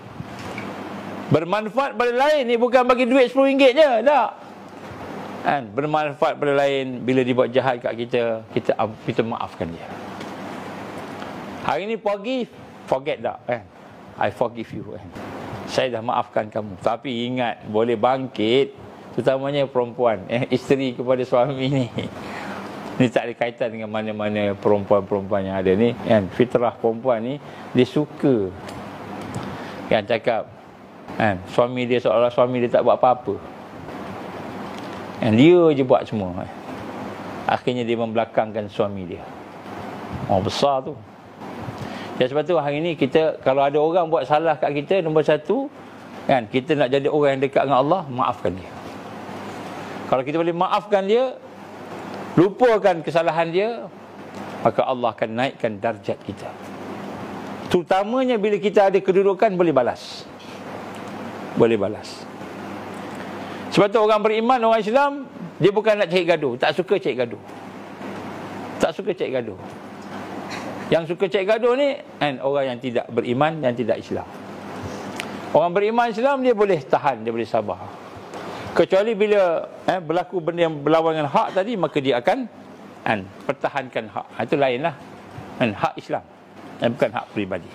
Bermanfaat pada lain ni bukan bagi duit RM10 je, tak. Bermanfaat pada lain bila dia buat jahat kat kita, kita maafkan dia. Hari ni forget tak kan? I forgive you kan? Saya dah maafkan kamu. Tapi ingat, boleh bangkit, terutamanya perempuan, isteri kepada suami ni. Ni tak ada kaitan dengan mana-mana perempuan-perempuan yang ada ni kan. Fitrah perempuan ni, dia suka kan cakap kan, suami dia seolah suami dia tak buat apa-apa kan, dia je buat semua kan. Akhirnya dia membelakangkan suami dia. Besar tu. Dan sebab tu hari ni kita, kalau ada orang buat salah kat kita, nombor satu kan, kita nak jadi orang yang dekat dengan Allah, maafkan dia. Kalau kita boleh maafkan dia, lupakan kesalahan dia, maka Allah akan naikkan darjat kita. Terutamanya bila kita ada kedudukan, boleh balas. Boleh balas. Sebab tu orang beriman, orang Islam, dia bukan nak cari gaduh. Tak suka cari gaduh. Tak suka cari gaduh. Yang suka cari gaduh ni kan, orang yang tidak beriman, yang tidak Islam. Orang beriman Islam, dia boleh tahan, dia boleh sabar. Kecuali bila berlaku benda yang berlawan dengan hak tadi, maka dia akan pertahankan hak. Itu lainlah. Hak Islam, bukan hak peribadi.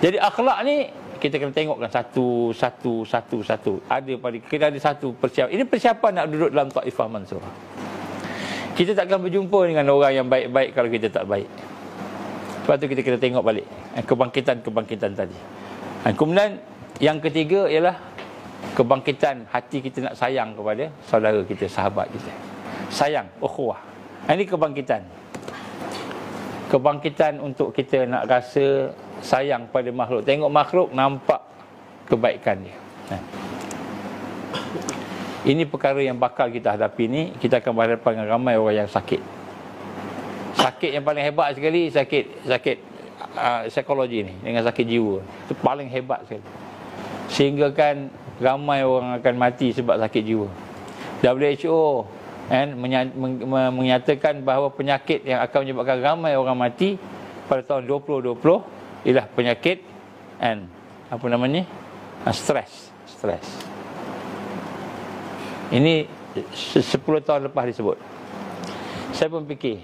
Jadi akhlak ni kita kena tengokkan satu. Kita ada satu persiapan. Ini persiapan nak duduk dalam Taifah Mansurah. Kita takkan berjumpa dengan orang yang baik-baik kalau kita tak baik. Sebab tu kita kena tengok balik kebangkitan tadi. Kemudian yang ketiga ialah kebangkitan hati kita nak sayang kepada saudara kita, sahabat kita. Sayang, ukhuwah. Ini kebangkitan. Kebangkitan untuk kita nak rasa sayang pada makhluk. Tengok makhluk, nampak kebaikan dia. Ini perkara yang bakal kita hadapi ni. Kita akan berhadapan dengan ramai orang yang sakit. Sakit yang paling hebat sekali, sakit psikologi ni, dengan sakit jiwa. Itu paling hebat sekali. Sehingga kan ramai orang akan mati sebab sakit jiwa. WHO menyatakan bahawa penyakit yang akan menyebabkan ramai orang mati pada tahun 2020 ialah penyakit stres. Ini 10 tahun lepas disebut. Saya pun fikir,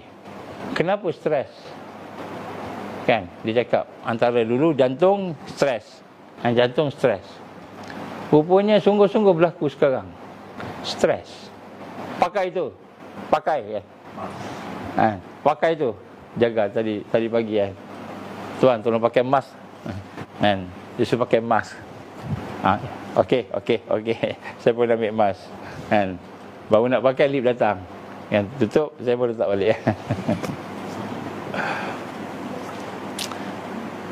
kenapa stres? Kan, dia cakap antara dulu jantung stres. Jantung stres. Rupanya sungguh-sungguh berlaku sekarang. Stres. Pakai itu. Pakai kan. Pakai itu. Jaga tadi pagi kan. Tuan tolong pakai mask. Kan. Dia suruh pakai mask. Okey. Saya pun ambil mask. Kan. Baru nak pakai lift datang. Kan, tutup, saya pun letak balik.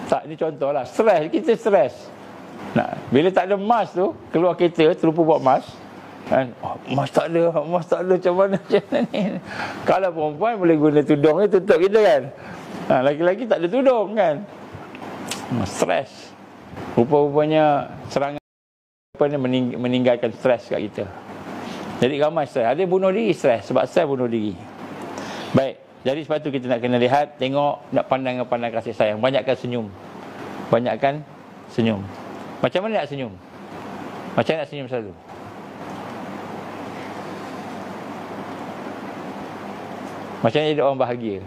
Tak, ini contohlah. Stres, kita stres. Bila tak ada mask tu, keluar kereta, terlupa buat mask. Kan? Mask tak ada, macam mana ni. Kalau perempuan boleh guna tudung ni, tutup kita kan. Laki-laki tak ada tudung kan. Stres. Rupa-rupanya serangan meninggalkan stres kat kita. Jadi ramai stres. Ada bunuh diri stres. Sebab stres bunuh diri. Baik. Jadi sebab tu kita nak kena lihat, tengok, nak pandang kasih sayang. Banyakkan senyum. Macam mana nak senyum? Macam mana nak senyum selalu? Macam mana jadi orang bahagia?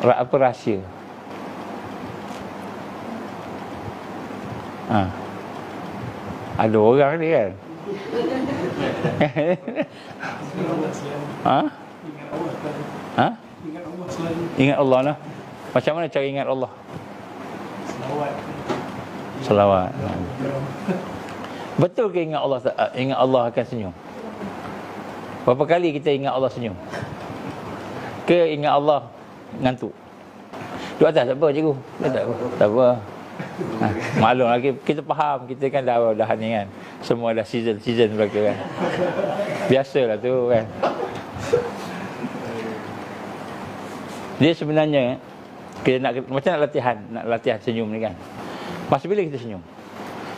Apa rahsia? Ada orang ni kan? Ingat Allah selalu. Ingat Allah lah. Macam mana cara ingat Allah? Selawat. Selawat. Betul ke ingat Allah akan senyum? Berapa kali kita ingat Allah senyum? Ke ingat Allah ngantuk? Duduk atas tak apa cikgu? Tak apa. Maklum lagi kita faham, kita kan dah ni kan. Semua dah season belaka kan. Biasalah tu kan. Dia sebenarnya kita macam nak latihan senyum ni kan. Masa bila kita senyum?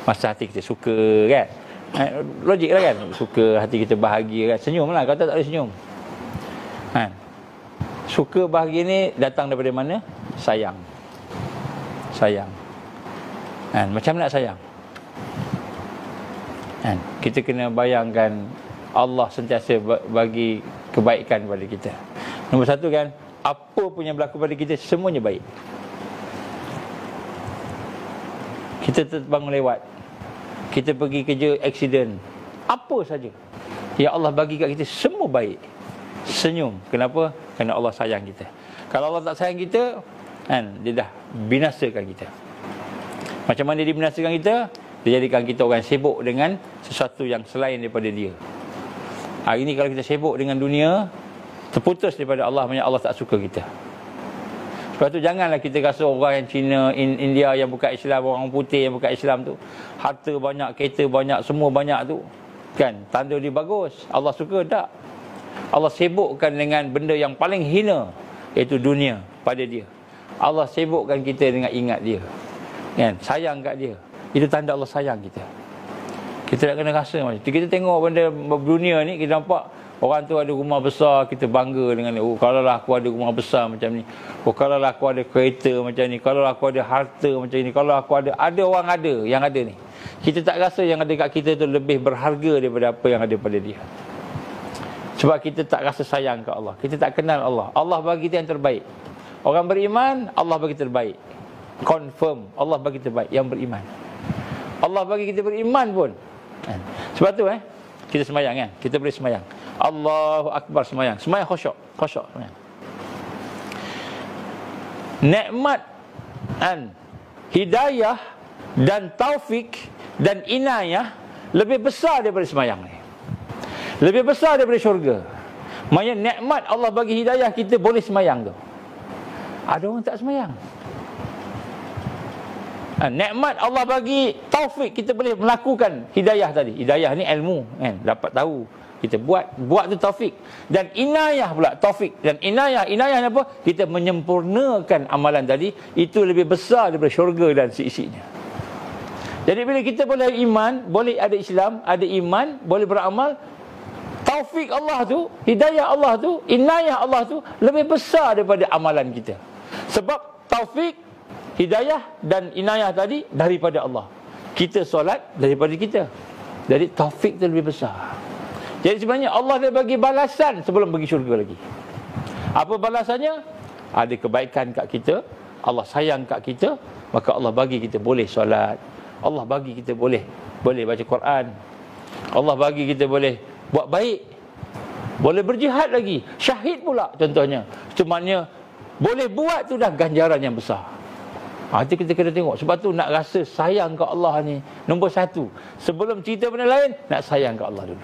Masa hati kita suka kan. Logik lah kan. Suka, hati kita bahagia kan. Senyum lah. Kalau tak boleh senyum. Suka bahagia ni datang daripada mana? Sayang. Macam mana nak sayang? Kita kena bayangkan Allah sentiasa bagi kebaikan kepada kita. Nombor satu kan, apa pun yang berlaku pada kita semuanya baik. Kita terbangun lewat, kita pergi kerja accident, apa saja ya Allah bagi kat kita semua baik. Senyum. Kenapa? Kerana Allah sayang kita. Kalau Allah tak sayang kita, dia dah binasakan kita. Macam mana dia binasakan kita? Dia jadikan kita orang sibuk dengan sesuatu yang selain daripada dia. Hari ini kalau kita sibuk dengan dunia, terputus daripada Allah, maknanya Allah tak suka kita. Sebab tu janganlah kita rasa orang yang Cina, India yang bukan Islam, orang putih yang bukan Islam tu, harta banyak, kereta banyak, semua banyak tu, kan, tanda dia bagus. Allah suka tak? Allah sibukkan dengan benda yang paling hina, iaitu dunia pada dia. Allah sibukkan kita dengan ingat dia, kan, sayang kat dia. Itu tanda Allah sayang kita. Kita nak kena rasa macam tu. Kita tengok benda dunia ni, kita nampak orang tu ada rumah besar, kita bangga dengan dia. Oh, kalau lah aku ada rumah besar macam ni. Oh, kalau lah aku ada kereta macam ni. Kalau lah aku ada harta macam ni. Kalau aku ada orang ada yang ada ni. Kita tak rasa yang ada kat kita tu lebih berharga daripada apa yang ada pada dia. Sebab kita tak rasa sayang ke Allah. Kita tak kenal Allah. Allah bagi kita yang terbaik. Orang beriman, Allah bagi terbaik. Confirm, Allah bagi terbaik yang beriman. Allah bagi kita beriman pun. Sebab tu kita semayang kan. Kita boleh semayang. Allahu Akbar semayang. Semayang khusyuk semayang. Nikmat hidayah dan taufik dan inayah lebih besar daripada semayang ni. Lebih besar daripada syurga. Maksudnya nikmat Allah bagi hidayah, kita boleh semayang tu. Ada orang tak semayang. Nikmat Allah bagi taufik, kita boleh melakukan hidayah tadi. Hidayah ni ilmu kan, dapat tahu. Kita buat tu taufik. Dan inayah pula taufik. Dan inayah ni apa? Kita menyempurnakan amalan tadi. Itu lebih besar daripada syurga dan seisinya. Jadi bila kita boleh iman, boleh ada Islam, ada iman, boleh beramal, taufik Allah tu, hidayah Allah tu, inayah Allah tu lebih besar daripada amalan kita. Sebab taufik, hidayah dan inayah tadi daripada Allah. Kita solat daripada kita. Jadi taufik tu lebih besar. Jadi sebenarnya Allah dah bagi balasan sebelum bagi syurga lagi. Apa balasannya? Ada kebaikan kat kita, Allah sayang kat kita, maka Allah bagi kita boleh solat. Allah bagi kita boleh baca Quran. Allah bagi kita boleh buat baik. Boleh berjihad lagi. Syahid pula contohnya. Itu maknanya boleh buat tu dah ganjaran yang besar. Itu kita kena tengok. Sebab tu nak rasa sayang ke Allah ni nombor satu. Sebelum cerita benda lain, nak sayang ke Allah dulu.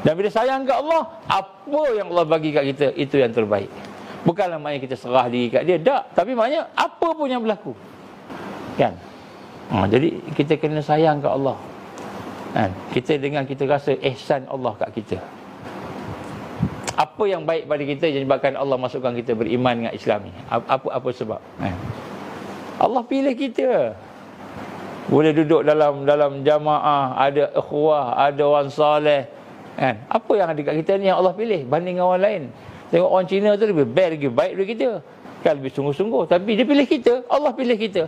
Dan bila sayang ke Allah, apa yang Allah bagi kat kita, itu yang terbaik. Bukanlah maknanya kita serah diri kat dia. Tak. Tapi maknanya apa pun yang berlaku, kan? Jadi kita kena sayang ke Allah, kan? Kita dengan kita rasa ihsan Allah kat kita. Apa yang baik pada kita yang menyebabkan Allah masukkan kita beriman dengan Islam ni? Apa sebab? Allah pilih kita. Boleh duduk dalam jamaah, ada ikhwah, ada orang soleh, kan? Apa yang ada kat kita ni yang Allah pilih banding orang lain? Tengok orang Cina tu lebih baik daripada kita, kan, lebih sungguh-sungguh. Tapi dia pilih kita, Allah pilih kita.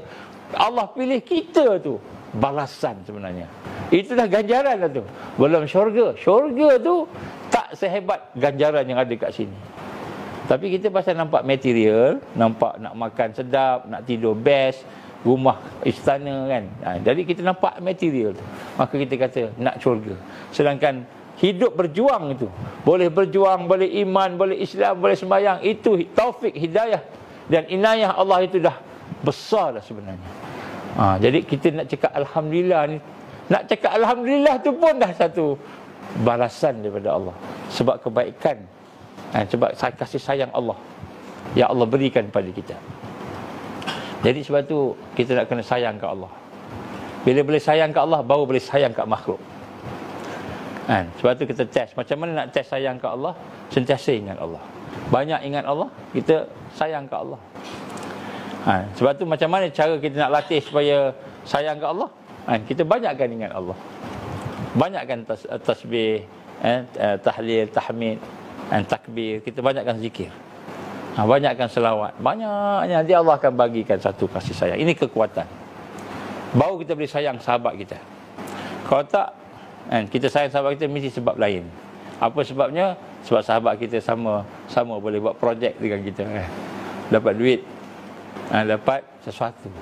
Allah pilih kita tu balasan sebenarnya. Itu dah ganjaran dah tu. Belum syurga. Syurga tu tak sehebat ganjaran yang ada kat sini. Tapi kita pasal nampak material, nampak nak makan sedap, nak tidur best, rumah istana kan. Jadi kita nampak material tu, maka kita kata nak syurga. Sedangkan hidup berjuang itu. Boleh berjuang, boleh iman, boleh Islam, boleh sembahyang. Itu taufik, hidayah dan inayah Allah itu dah besar dah sebenarnya. Jadi kita nak cakap Alhamdulillah ni, nak cakap Alhamdulillah tu pun dah satu balasan daripada Allah. Sebab kebaikan, sebab kasih sayang Allah yang Allah berikan pada kita. Jadi sebab tu kita nak kena sayang ke Allah. Bila boleh sayang ke Allah, baru boleh sayang ke makhluk. Sebab tu kita test. Macam mana nak test sayang ke Allah? Sentiasa ingat Allah. Banyak ingat Allah, kita sayang ke Allah. Sebab tu macam mana cara kita nak latih supaya sayang ke Allah? Kita banyakkan ingat Allah. Banyakkan tasbih, tahlil, tahmid, takbir. Kita banyakkan zikir. Banyakkan selawat. Banyaknya dia Allah akan bagikan satu kasih sayang. Ini kekuatan. Baru kita boleh sayang sahabat kita. Kalau tak, kita sayang sahabat kita mesti sebab lain. Apa sebabnya? Sebab sahabat kita sama boleh buat projek dengan kita. Dapat duit, dapat sesuatu.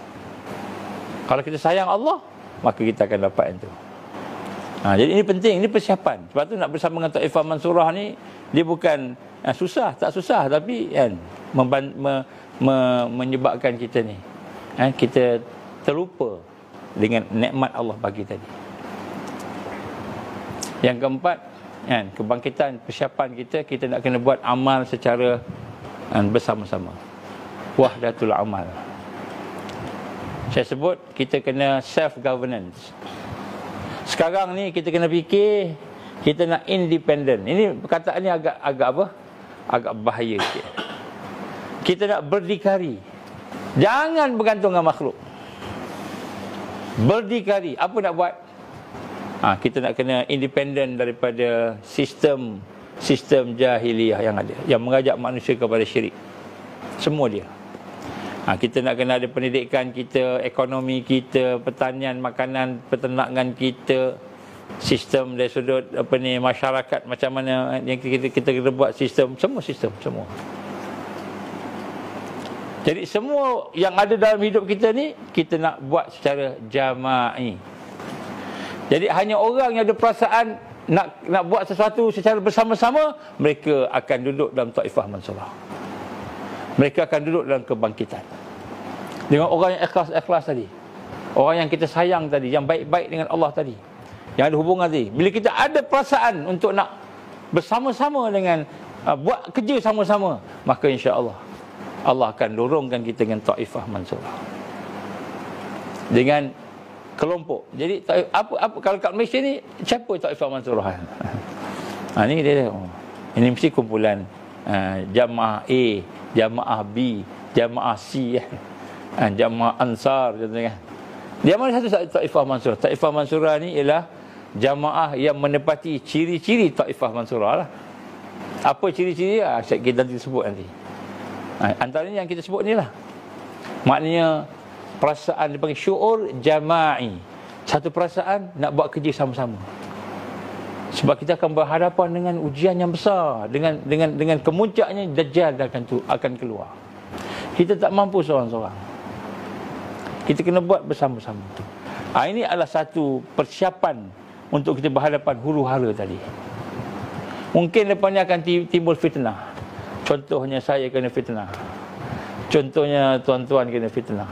Kalau kita sayang Allah, maka kita akan dapat itu. Jadi ini penting, ini persiapan. Sebab tu nak bersama dengan Taifah Mansurah ni, dia bukan susah, tak susah, tapi menyebabkan kita ni, kita terlupa dengan nikmat Allah bagi tadi. Yang keempat, kebangkitan, persiapan kita nak kena buat amal secara bersama-sama. Wahdatul amal. Saya sebut kita kena self-governance. Sekarang ni kita kena fikir, kita nak independent. Ini perkataan ni agak apa? Agak bahaya sikit. Kita nak berdikari. Jangan bergantung dengan makhluk. Berdikari. Apa nak buat? Kita nak kena independent daripada sistem jahiliyah yang ada, yang mengajak manusia kepada syirik. Semua dia. Kita nak kena ada pendidikan kita, ekonomi kita, pertanian, makanan, peternakan kita, sistem dari sudut masyarakat, macam mana yang kita kena buat sistem, semua. Jadi semua yang ada dalam hidup kita ni, kita nak buat secara jama'i. Jadi hanya orang yang ada perasaan nak buat sesuatu secara bersama-sama, mereka akan duduk dalam Taifah Mansurah. Mereka akan duduk dalam kebangkitan. Dengan orang yang ikhlas tadi. Orang yang kita sayang tadi, yang baik-baik dengan Allah tadi, yang ada hubungan tadi. Bila kita ada perasaan untuk nak bersama-sama dengan buat kerja sama-sama, maka insya-Allah Allah akan dorongkan kita dengan Taifah Mansurah. Dengan kelompok. Jadi apa kalau kat Malaysia ni, siapa Taifah Mansurah? Ni dia. Ini mesti kumpulan jamaah A, jamaah B, jamaah C, jamaah Ansar contohnya. Dia mana satu Taifah Mansurah? Taifah Mansurah ni ialah jamaah yang menepati ciri-ciri Taifah Mansurah lah. Apa ciri-ciri? Kita nanti sebut nanti. Antaranya yang kita sebut ni lah. Maknanya perasaan dipanggil syuur jama'i. Satu perasaan nak buat kerja sama-sama. Sebab kita akan berhadapan dengan ujian yang besar, dengan kemuncaknya Dajjal akan keluar. Kita tak mampu seorang-seorang. Kita kena buat bersama-sama. Ini adalah satu persiapan untuk kita berhadapan huru-hara tadi. Mungkin lepas ni akan timbul fitnah. Contohnya saya kena fitnah. Contohnya tuan-tuan kena fitnah.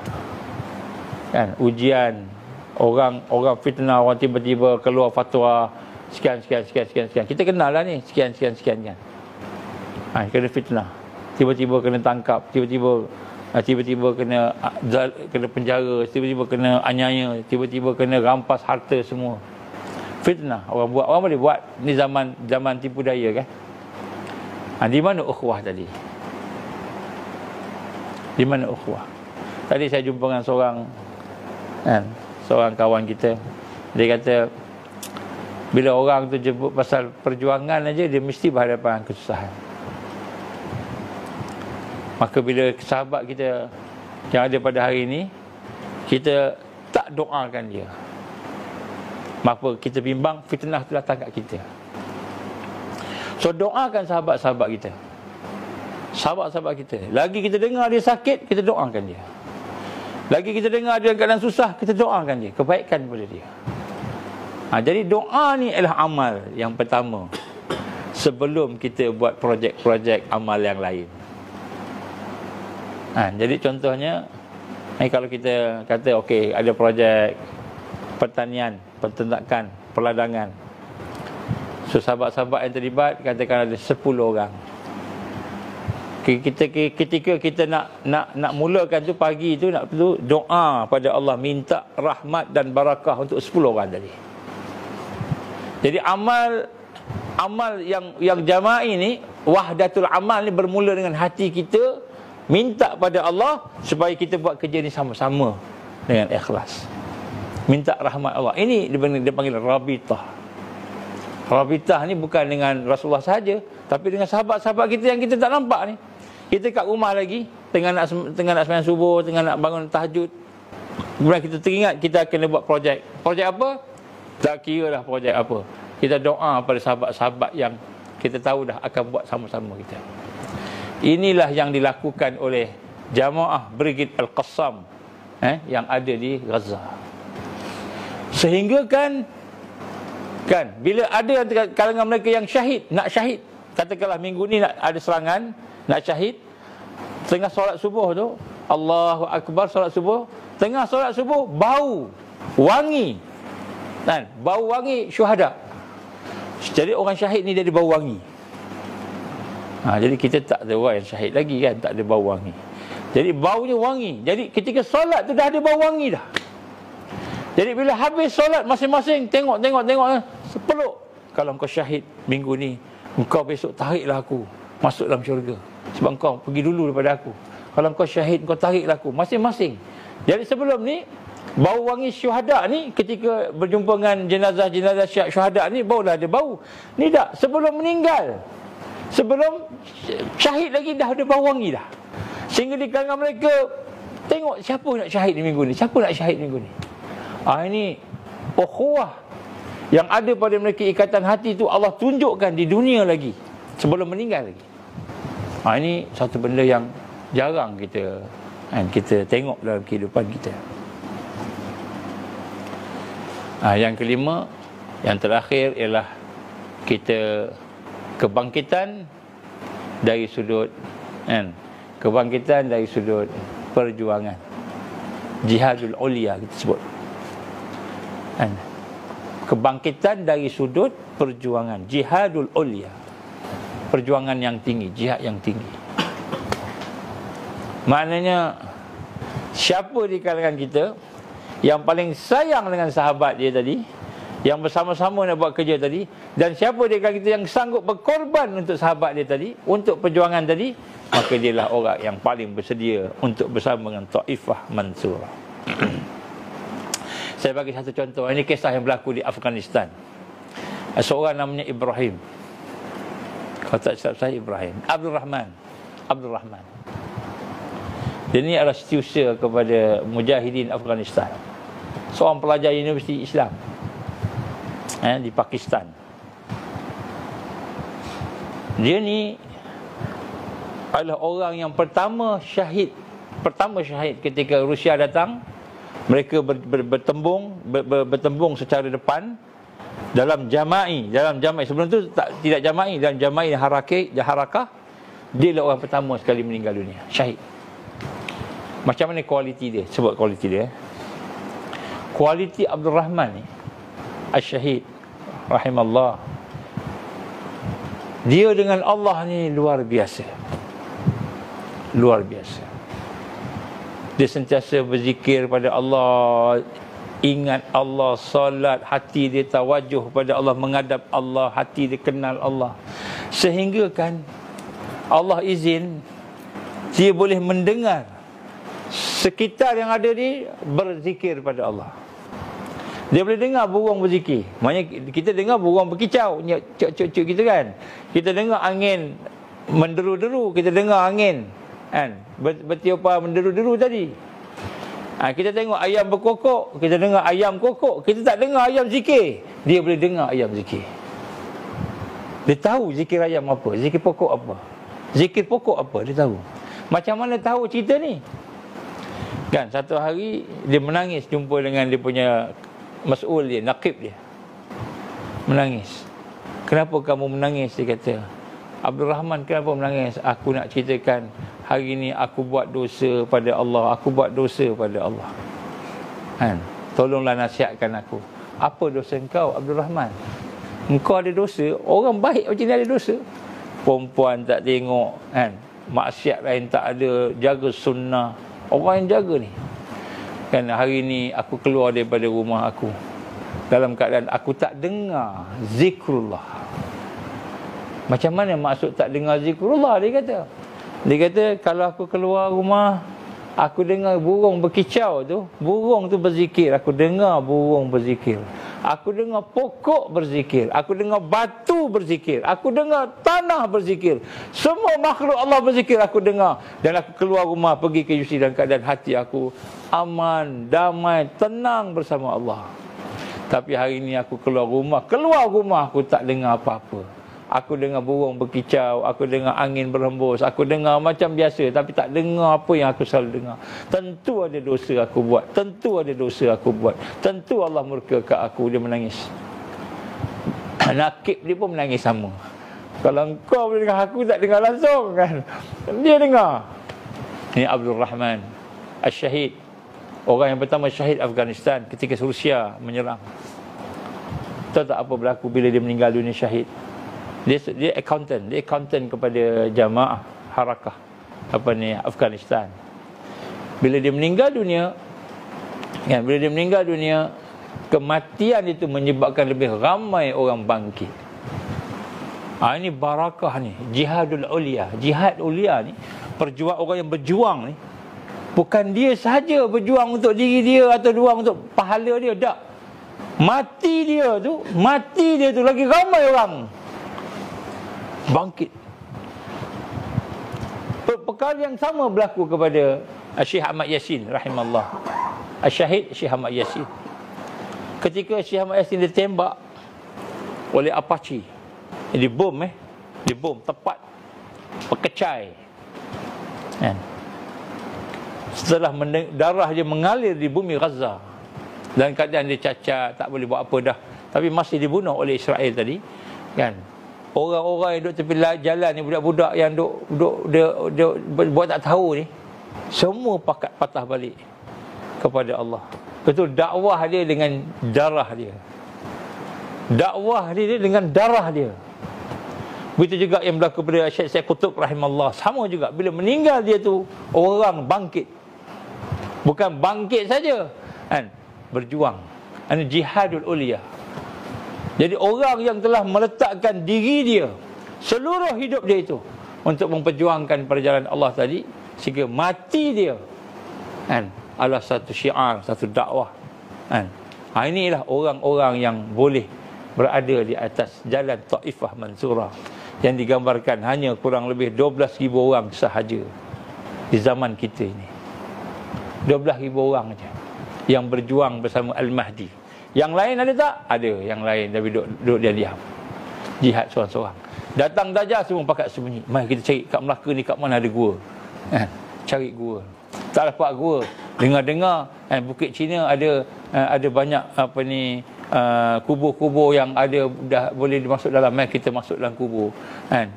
Kan, ujian, orang fitnah, orang tiba-tiba keluar fatwa sekian. Kita kenal lah ni, sekian kan. Kena fitnah. Tiba-tiba kena tangkap, tiba-tiba kena penjara, tiba-tiba kena aniaya, tiba-tiba kena rampas harta semua. Fitnah orang boleh buat. Ni zaman tipu daya kan. Di mana ukhuwah tadi? Di mana ukhuwah? Tadi saya jumpa dengan seorang kawan kita. Dia kata, bila orang tu jemput pasal perjuangan aja, dia mesti berhadapan dengan kesusahan. Maka bila sahabat kita yang ada pada hari ini, kita tak doakan dia, maka kita bimbang fitnah tu datang kat kita. So doakan sahabat-sahabat kita. Sahabat-sahabat kita. Lagi kita dengar dia sakit, kita doakan dia. Lagi kita dengar dia keadaan susah, kita doakan dia kebaikan kepada dia. Jadi doa ni adalah amal yang pertama sebelum kita buat projek-projek amal yang lain. Jadi contohnya, kalau kita kata okey, ada projek pertanian, peternakan, perladangan. So sahabat-sahabat yang terlibat katakan ada 10 orang. Ketika kita nak mulakan tu, pagi tu nak doa pada Allah, minta rahmat dan barakah untuk 10 orang tadi. Jadi amal yang jama'i ni, wahdatul amal ni bermula dengan hati kita minta pada Allah supaya kita buat kerja ni sama-sama dengan ikhlas. Minta rahmat Allah. Ini dia panggil rabitah. Rabitah ni bukan dengan Rasulullah sahaja, tapi dengan sahabat-sahabat kita yang kita tak nampak ni. Kita kat rumah lagi, tengah nak sembahyang subuh, tengah nak bangun tahajud. Kemudian kita teringat kita kena buat projek. Projek apa? Tak kira dah projek apa. Kita doa pada sahabat-sahabat yang kita tahu dah akan buat sama-sama kita. Inilah yang dilakukan oleh jamaah Brigade Al-Qassam yang ada di Gaza. Sehingga kan bila ada kalangan mereka yang syahid, nak syahid, katakanlah minggu ni nak ada serangan, nak syahid, tengah solat subuh tu, Allahu Akbar, solat subuh, tengah solat subuh bau wangi, bau wangi syuhada. Jadi orang syahid ni dia ada bau wangi. Jadi kita tak ada orang yang syahid lagi kan, tak ada bau wangi. Jadi baunya wangi. Jadi ketika solat tu dah ada bau wangi dah. Jadi bila habis solat, masing-masing tengok sepeluk. Kalau kau syahid minggu ni, engkau besok tariklah aku masuk dalam syurga, sebab engkau pergi dulu daripada aku. Kalau engkau syahid, engkau tariklah aku, masing-masing. Jadi sebelum ni, bau wangi syuhada ni, ketika berjumpa dengan jenazah-jenazah syuhada ni, barulah ada bau. Ni tak, sebelum meninggal, sebelum syahid lagi dah ada bau wangi dah. Sehingga di kalangan mereka tengok siapa nak syahid ni minggu ni, siapa nak syahid minggu ni. Ini ukhuwah yang ada pada mereka, ikatan hati tu Allah tunjukkan di dunia lagi sebelum meninggal lagi. Ini satu benda yang jarang kita tengok dalam kehidupan kita. Yang kelima, yang terakhir ialah kita kebangkitan dari sudut kebangkitan dari sudut perjuangan, jihadul ulia kita sebut. Kebangkitan dari sudut perjuangan, jihadul ulia, perjuangan yang tinggi, jihad yang tinggi. Maknanya siapa di kalangan kita yang paling sayang dengan sahabat dia tadi, yang bersama-sama nak buat kerja tadi, dan siapa di kalangan kita yang sanggup berkorban untuk sahabat dia tadi, untuk perjuangan tadi, maka dialah orang yang paling bersedia untuk bersama dengan Taifah Mansurah. Saya bagi satu contoh. Ini kisah yang berlaku di Afghanistan. Seorang namanya Ibrahim. Kalau tak silap saya, Ibrahim Abdul Rahman. Dia ni adalah setiausaha kepada Mujahidin Afghanistan. Seorang pelajar Universiti Islam di Pakistan. Dia ni adalah orang yang pertama syahid ketika Rusia datang. Mereka bertembung secara depan dalam jama'i. Sebelum tu tidak jama'i, dalam jama'i harakah. Dia adalah orang pertama sekali meninggal dunia, syahid. Macam mana kualiti dia? Sebut kualiti dia. Kualiti Abdul Rahman ni, Asy-Syahid rahimallah, dia dengan Allah ni luar biasa. Dia sentiasa berzikir pada Allah, ingat Allah, solat, hati dia tawajuh pada Allah, menghadap Allah, hati dia kenal Allah. Sehingga kan Allah izin dia boleh mendengar sekitar yang ada ni berzikir pada Allah. Dia boleh dengar burung berzikir. Maknanya kita dengar burung berkicau, cuk-cuk kita kan. Kita dengar angin menderu-deru, kita dengar angin bertiupan menderu-deru tadi. Kita tengok ayam berkokok, kita dengar ayam kokok. Kita tak dengar ayam zikir, dia boleh dengar ayam zikir. Dia tahu zikir ayam apa, zikir pokok apa, zikir pokok apa, dia tahu. Macam mana tahu cerita ni? Kan satu hari dia menangis jumpa dengan dia punya mas'ul dia, naqib dia. Menangis. Kenapa kamu menangis? Dia kata, Abdul Rahman, kenapa menangis? Aku nak ceritakan, hari ni aku buat dosa pada Allah. Aku buat dosa pada Allah. Kan? Tolonglah nasihatkan aku. Apa dosa engkau, Abdul Rahman? Engkau ada dosa? Orang baik macam ni ada dosa? Perempuan tak tengok, kan? Maksiat lain tak ada, jaga sunnah. Orang yang jaga ni. Kan hari ni aku keluar daripada rumah aku dalam keadaan aku tak dengar zikrullah. Macam mana maksud tak dengar zikrullah? Dia kata kalau aku keluar rumah, aku dengar burung berkicau tu, burung tu berzikir. Aku dengar burung berzikir. Aku dengar pokok berzikir. Aku dengar batu berzikir. Aku dengar tanah berzikir. Semua makhluk Allah berzikir aku dengar. Dan aku keluar rumah pergi ke UC dalam keadaan hati aku aman, damai, tenang bersama Allah. Tapi hari ini aku keluar rumah aku tak dengar apa-apa. Aku dengar burung berkicau, aku dengar angin berhembus, aku dengar macam biasa tapi tak dengar apa yang aku selalu dengar. Tentu ada dosa aku buat, tentu ada dosa aku buat. Tentu Allah murka kat aku. Dia menangis. Nakib dia pun menangis sama. Kalau engkau boleh dengar, aku tak dengar langsung kan. Dia dengar. Ini Abdul Rahman Al-Syahid. Orang yang pertama syahid Afghanistan ketika Rusia menyerang. Tahu tak apa berlaku bila dia meninggal dunia syahid? Dia accountant kepada jamaah harakah Afghanistan. Bila dia meninggal dunia, kematian itu menyebabkan lebih ramai orang bangkit. Ini barakah ni, jihadul ulia. Jihad ulia ni, perjuang orang yang berjuang ni, bukan dia sahaja berjuang untuk diri dia atau berjuang untuk pahala dia, tak. Mati dia tu lagi ramai orang bangkit. Perkara yang sama berlaku kepada Syekh Ahmad Yasin rahimahullah. Syahid Syekh Ahmad Yasin. Ketika Syekh Ahmad Yasin ditembak oleh Apache, dibom tepat pekecai. Kan? Setelah darah dia mengalir di bumi Gaza, dalam keadaan dia cacat, tak boleh buat apa dah, tapi masih dibunuh oleh Israel tadi, kan? Orang-orang yang duduk tepi jalan ni, budak-budak yang duduk buat tak tahu ni, semua patah balik kepada Allah. Betul, dakwah dia dengan darah dia. Begitu juga yang berlaku pada Syekh Qutb rahimahullah. Sama juga, bila meninggal dia tu, orang bangkit. Bukan bangkit saja, kan? Berjuang. Ini jihadul ulia. Jadi orang yang telah meletakkan diri dia, seluruh hidup dia itu, untuk memperjuangkan perjalanan Allah tadi, sehingga mati dia, kan, adalah satu syiar, satu dakwah, kan? Inilah orang-orang yang boleh berada di atas jalan Taifah Mansurah, yang digambarkan hanya kurang lebih 12,000 orang sahaja di zaman kita ini. 12,000 orang saja yang berjuang bersama Al-Mahdi. Yang lain ada tak? Ada yang lain, tapi duduk dia diam. Jihad seorang-seorang. Datang Dajjal, semua pakat sembunyi. Mari kita cari kat Melaka ni, kat mana ada gua. Cari gua. Tak dapat gua. Dengar-dengar, Bukit Cina ada banyak kubur-kubur yang ada dah boleh masuk dalam. Mari kita masuk dalam kubur.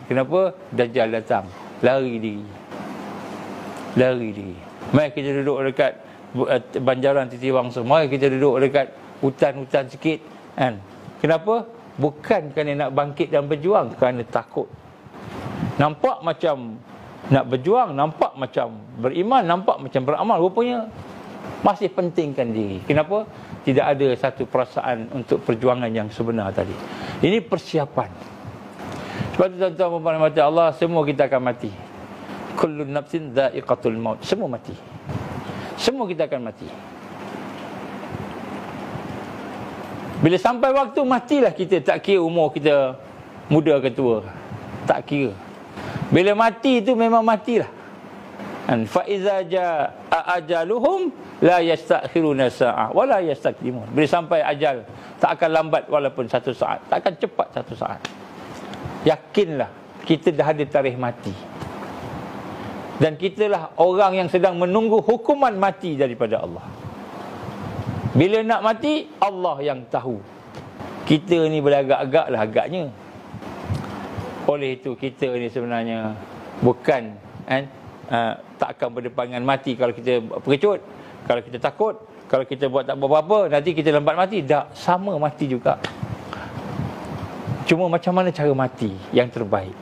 Kenapa? Dajjal datang. Lari diri. Mari kita duduk dekat banjaran Titi Wangsa. Mari kita duduk dekat hutan-hutan sikit, kan? Kenapa? Bukan kerana nak bangkit dan berjuang, kerana takut. Nampak macam nak berjuang, nampak macam beriman, nampak macam beramal, rupanya masih pentingkan diri. Kenapa? Tidak ada satu perasaan untuk perjuangan yang sebenar tadi. Ini persiapan. Sebab itu tuan-tuan mati Allah, semua kita akan mati. Kullu nafsin dha'iqatul maut. Semua mati. Semua kita akan mati. Bila sampai waktu, matilah kita. Tak kira umur kita muda ke tua, tak kira. Bila mati itu memang matilah. Fa iza jaa ajaluhum la yastakhiruna sa'ah wa la yastaqdimun. Bila sampai ajal, tak akan lambat walaupun satu saat, tak akan cepat satu saat. Yakinlah kita dah ada tarikh mati. Dan kitalah orang yang sedang menunggu hukuman mati daripada Allah. Bila nak mati, Allah yang tahu. Kita ni boleh agak-agak lah agaknya. Oleh itu kita ni sebenarnya bukan tak akan berdepan dengan mati kalau kita pengecut, kalau kita takut, kalau kita buat tak apa-apa, nanti kita lambat mati. Tak, sama mati juga. Cuma macam mana cara mati yang terbaik.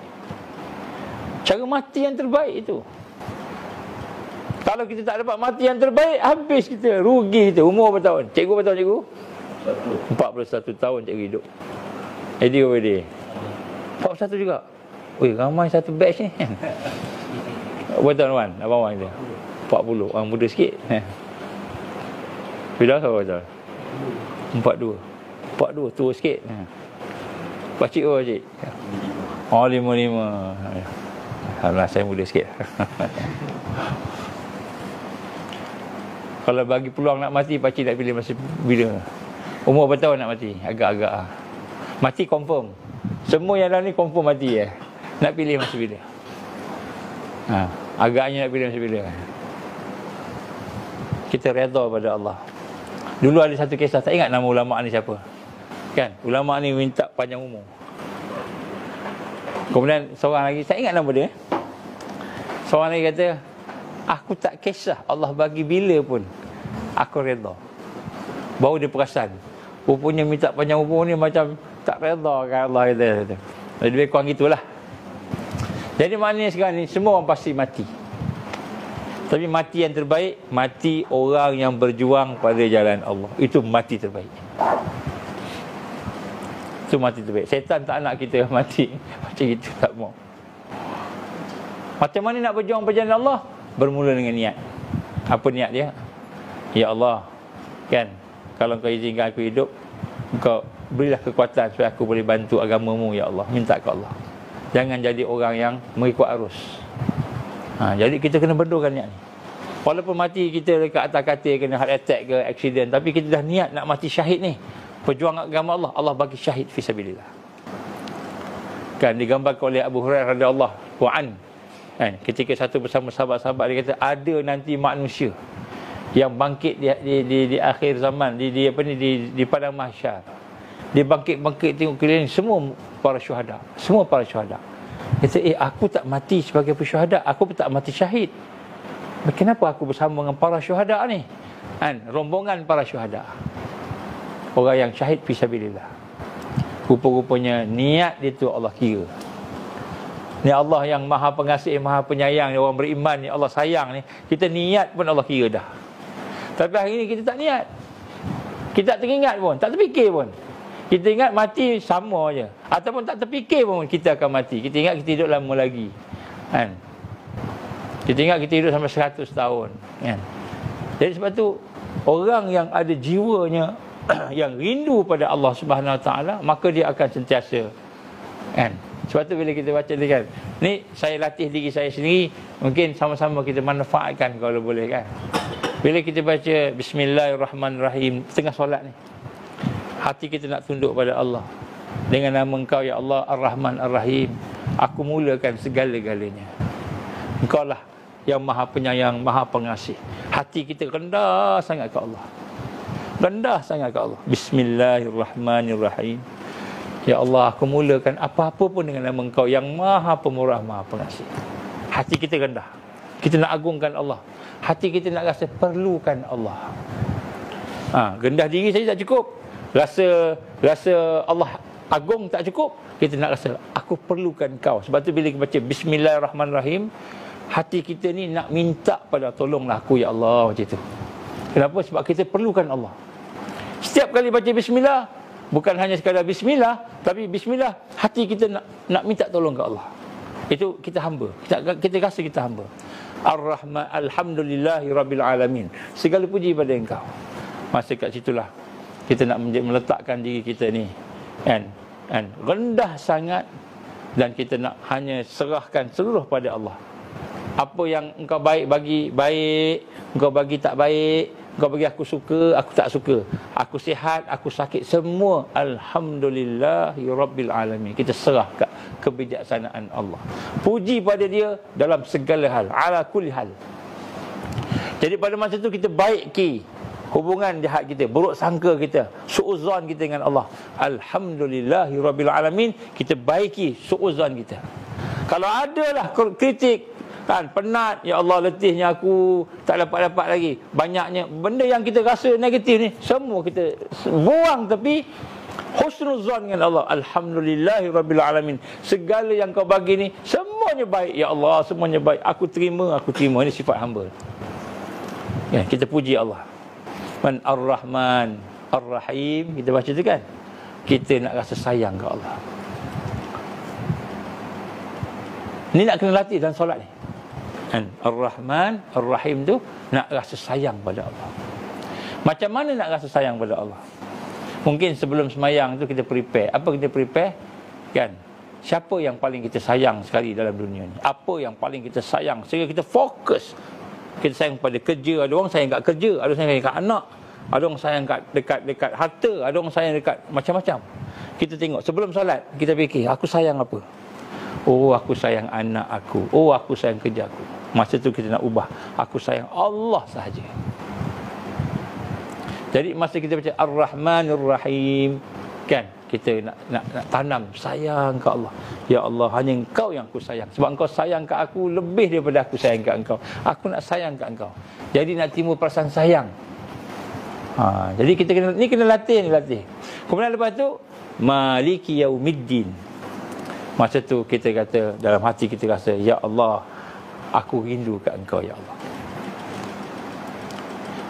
Cara mati yang terbaik itu. Kalau kita tak dapat mati yang terbaik, habis kita, rugi kita. Umur berapa tahun? Cikgu berapa tahun cikgu? 41 tahun cikgu hidup. Jadi berapa dia? 41 juga. Oi, ramai satu batch ni. Berapa tahun Wan? Abang Wan dia? 40. Orang muda sikit. Bila berapa tahun? 42. 42, tua sikit. Pakcik apa pakcik? Oh, 55. Alhamdulillah, saya muda sikit. Kalau bagi peluang nak mati, pakcik nak pilih masa bila? Umur berapa tahun nak mati? Agak-agak. Mati confirm. Semua yang dalam ni confirm mati . Nak pilih masa bila? Agaknya nak pilih masa bila? Kita redha pada Allah. Dulu ada satu kisah, tak ingat nama ulama' ni siapa? Kan? Ulama' ni minta panjang umur. Kemudian seorang lagi, tak ingat nama dia. Seorang lagi kata, aku tak kisah Allah bagi bila pun, aku redha. Baru dia perasan, rupanya minta panjang umur ni macam tak redha kan Allah kata. Lebih kurang gitulah. Jadi maknanya sekarang ni semua orang pasti mati. Tapi mati yang terbaik, mati orang yang berjuang pada jalan Allah. Itu mati terbaik. Itu mati terbaik. Setan tak nak kita mati macam itu, tak mau. Macam mana nak berjuang pada jalan Allah? Bermula dengan niat. Apa niat dia? Ya Allah, kan, kalau kau izinkan aku hidup, kau berilah kekuatan supaya aku boleh bantu agamamu, ya Allah. Minta ke Allah. Jangan jadi orang yang mengikut arus. Jadi kita kena berdoakan niat ni. Walaupun mati kita dekat atas katil, kena heart attack ke accident, tapi kita dah niat nak mati syahid ni. Perjuang agama Allah, Allah bagi syahid fisabilillah. Kan digambarkan oleh Abu Hurairah radhiyallahu anhu. Kan, ketika satu bersama sahabat-sahabat, dia kata ada nanti manusia yang bangkit di akhir zaman, di padang mahsyar. Dia bangkit tengok keliling, semua para syuhada. Semua para syuhada. Dia kata, aku tak mati sebagai syuhada, aku pun tak mati syahid. Kenapa aku bersama dengan para syuhada ni? Kan, rombongan para syuhada. Orang yang syahid fisabilillah. Rupa-rupanya niat dia tu Allah kira. Ni Allah yang maha pengasih, maha penyayang, orang beriman ni Allah sayang ni. Kita niat pun Allah kira dah. Tapi hari ni kita tak niat. Kita tak teringat pun, tak terfikir pun. Kita ingat mati sama je. Ataupun tak terfikir pun kita akan mati. Kita ingat kita hidup lama lagi. Kan? Kita ingat kita hidup sampai 100 tahun. Kan? Jadi sebab tu, orang yang ada jiwanya yang rindu pada Allah Subhanahu Wa Taala, maka dia akan sentiasa. Kan? Sebab tu bila kita baca ni kan, ni saya latih diri saya sendiri, mungkin sama-sama kita manfaatkan kalau boleh kan. Bila kita baca Bismillahirrahmanirrahim tengah solat ni, hati kita nak tunduk pada Allah. Dengan nama Engkau ya Allah Ar-Rahman Ar-Rahim, aku mulakan segala-galanya. Engkau lah yang maha penyayang, maha pengasih. Hati kita rendah sangat ke Allah. Rendah sangat ke Allah. Bismillahirrahmanirrahim. Ya Allah, aku mulakan apa-apa pun dengan nama Engkau yang maha pemurah, maha pengasih. Hati kita rendah. Kita nak agungkan Allah. Hati kita nak rasa perlukan Allah. Rendah diri saja tak cukup. Rasa Allah agung tak cukup. Kita nak rasa aku perlukan Kau. Sebab tu bila kita baca Bismillahirrahmanirrahim, hati kita ni nak minta pada tolonglah aku ya Allah, macam tu. Kenapa? Sebab kita perlukan Allah. Setiap kali baca bismillah, bukan hanya sekadar bismillah, tapi bismillah hati kita nak minta tolong ke Allah. Itu kita hamba. Kita rasa kita hamba. Ar-Rahman, alhamdulillahi rabbil alamin. Segala puji pada Engkau. Masa kat situlah kita nak meletakkan diri kita ni, kan rendah sangat, dan kita nak hanya serahkan seluruh pada Allah. Apa yang Engkau baik bagi baik, Engkau bagi tak baik, Engkau bagi aku suka, aku tak suka, aku sihat, aku sakit, semua alhamdulillahi rabbil alamin. Kita serah kat kebijaksanaan Allah. Puji pada Dia dalam segala hal, ala kulli hal. Jadi pada masa tu kita baiki hubungan jahat kita, buruk sangka kita, suuzon kita dengan Allah. Alhamdulillahirabbil alamin, kita baiki suuzon kita. Kalau adalah kritik, kan, penat, ya Allah letihnya aku, tak dapat lagi, banyaknya benda yang kita rasa negatif ni, semua kita buang tepi. Husnuzon dengan Allah. Alhamdulillahirabbil alamin, segala yang kau bagi ni semuanya baik ya Allah, semuanya baik, aku terima. Ini sifat hamba. Ya, kita puji Allah. Man Ar-Rahman Ar-Rahim, kita baca tu kan, kita nak rasa sayang ke Allah. Ni nak kena latih dalam solat ni kan. Ar-Rahman Ar-Rahim tu nak rasa sayang pada Allah. Macam mana nak rasa sayang pada Allah? Mungkin sebelum semayang tu kita prepare. Apa kita prepare? Kan? Siapa yang paling kita sayang sekali dalam dunia ni? Apa yang paling kita sayang? Sehingga kita fokus. Kita sayang pada kerja. Ada orang sayang kat kerja. Ada orang sayang kat anak. Ada orang sayang dekat harta. Ada orang sayang dekat macam-macam. Kita tengok. Sebelum solat, kita fikir, aku sayang apa? Oh, aku sayang anak aku. Oh, aku sayang kerja aku. Masa tu kita nak ubah. Aku sayang Allah sahaja. Jadi masa kita baca Ar-Rahmanir Rahim, kan, kita nak tanam sayang ke Allah. Ya Allah, hanya Engkau yang aku sayang. Sebab Engkau sayang ke aku lebih daripada aku sayang ke Engkau. Aku nak sayang ke Engkau. Jadi nak timbul perasaan sayang. Jadi kita kena latih. Kemudian lepas tu Maliki Yaumiddin. Masa tu kita kata, dalam hati kita rasa, ya Allah, aku rindu ke Engkau ya Allah.